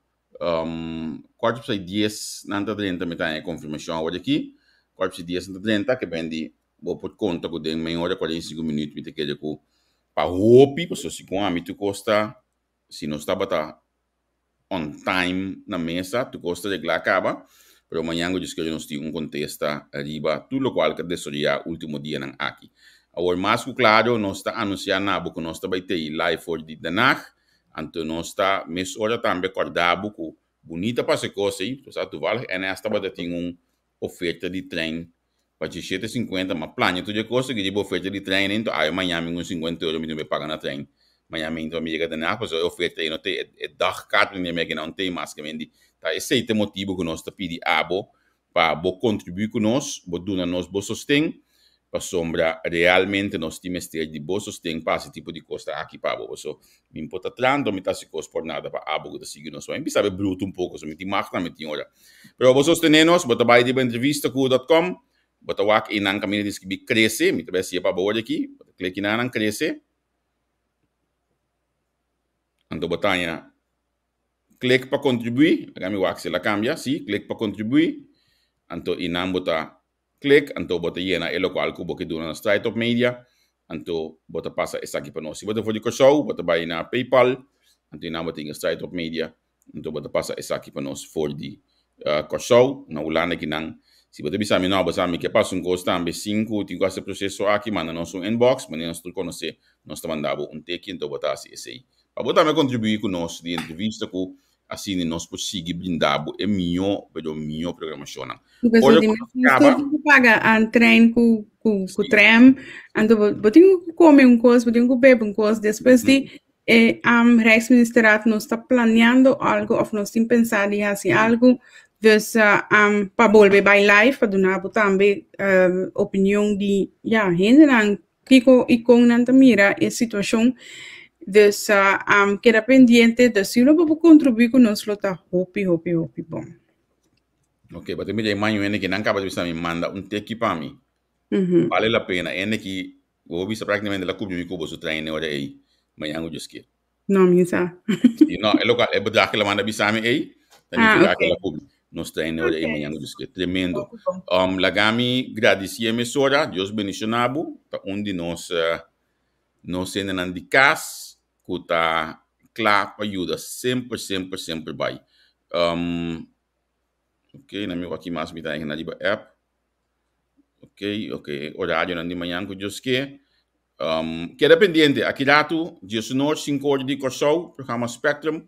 Quarto para 10, não está 30, me tem a confirmação agora aqui. Quarto para 10, não está 30, que bem de, vou por conta que tem meia hora, 45 minutos, me tem que com para hopi, porque se com a mim tu costa, se não está bata on time na mesa, tu costa de lá acaba, pero amanhã eu disse que eu não tenho contesta arriba, tudo o qual que desejaria último dia não aqui. Agora mais claro, nós está anunciando nabo que nós está vai ter live for de danach, então nós está mês hora também acordado com bonita para se coisa aí, tu vale, e nesta bata tem oferta de trem para 750, mas plano tudo coisa que de oferta de trem, então amanhã me 50 euros me paga na trem. Amanhã me então me chega danach, pois a oferta aí não tem dag caro nem me que não tem mais que vende. Tá esse é o motivo que nós está pedindo abo para contribuir com nós, para dar nós bom sustento, para sombra realmente nós temos ter de bom sustento para esse tipo de coisa aqui para você. So, me importa tanto, me tá se coisa por nada para abo que seguir nós. Vai sabe bruto pouco, so me tem mais na me tem hora. Pero você sostener nós, bota vai de entrevista.com. Bota wak inang kami diz que cresce, me também se para boa aqui, clique na nang cresce. Então botanya clique para contribuir, kami wak se la cambia, sim, clique para contribuir. Então inang bota clique, então bota yena elo qual que boque dona na Startup Media, então bota passa essa aqui para nós. Se bota for de show, bota vai na PayPal, então inang bota em Startup Media, então bota passa essa aqui para nós for de show, na Holanda que não. Se você bisa não você sabe que passa costa também 5 tem esse processo aqui manda nosso inbox mas nós tu conhecer nós mandava take então botar esse para botar me contribuir com nós de entrevista com assim nós conseguir blindar é melhor pelo melhor programação Olha como paga um trem com trem então botinho comer coisa botinho beber coisa depois de Rijksministeriaat nós está planeando algo ou nós tem pensado em fazer algo. Dus para volver bij live, para donar também opinião de gente que com nanta mira a situação. Dus queda pendiente, dus se não vou contribuir com nós, tá hopi bom. Ok, mas também manhã que não acaba de pensar me manda take para mim. Vale a pena, que vou ver praticamente a cubrir com o treino hora aí, manhã eu disse. Não, misa. Não, é local, é bedrag que ela manda bisa me aí, também fica aquela cubrir. Nos treino okay. Amanhã é tremendo. Lagami agradecer a emissora, Deus bendicionado, para onde nós sendo de casa, que está claro para ajuda, sempre vai. Ok, na minha aqui mais me está na liba app. Ok, horário na de manhã que Deus quer. Queda pendente, aqui lato, Deus nós 5 horas de corso, programa Spectrum.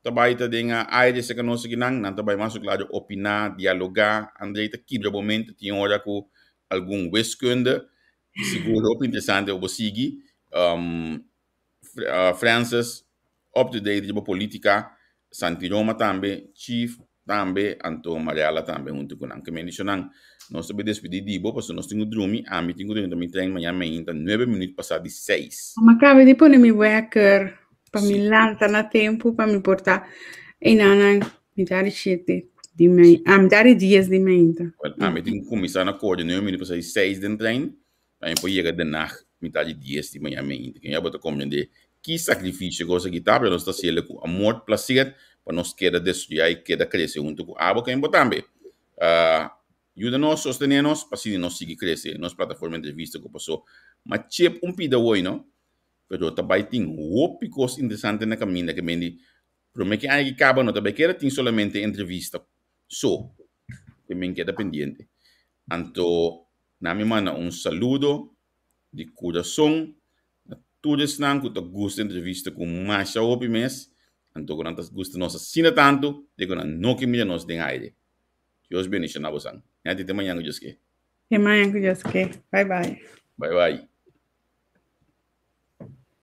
Tabay ta denga aire sa kano sa ginang nan tabay masuk claro opinar, dialogar, Andrei ta kibra momento tinha hora com algum wiskunde seguro interessante o bosigi Francis up to date de política Santi Roma também chief também, Anto Mariala também, junto com nós. Que me disse, nós estamos despedidos de Dibo, porque nós temos dormir, a mim tenho dormir também, amanhã, ainda 9 minutos passados de 6. Mas acabei de pôr meu wecker, para me lançar na tempo, para me portar, e não, me dar 7 de manhã, me dar 10 de manhã. A mim tenho que começar na cor de 9 minutos passados de 6 dentro do treino, para depois chegar de nacht, me dar 10 de manhã, ainda. Que eu vou compreender que sacrifício que você está, para nós estar sendo com amor placer, para nós querer destruir e querer crescer junto com a água que é importante. Ajuda-nos, sostener-nos, para assim nós seguir crescer. Nossa plataforma de entrevista que passou. Mas chep pida hoje, não? Pero também tem coisas interessantes na caminho que me promete que aí acaba, não também quer tem solamente entrevista. So, que me queda pendiente. Então, na minha mano, saludo de coração. Todos não que gosta de entrevista com mais opi mês. Então, quando gosta nossa sina tanto, de quando não que me nos den aire. Deus bendiga na vossa. Até amanhã que Deus quer. Até amanhã que Deus quer. Bye bye. Bye bye.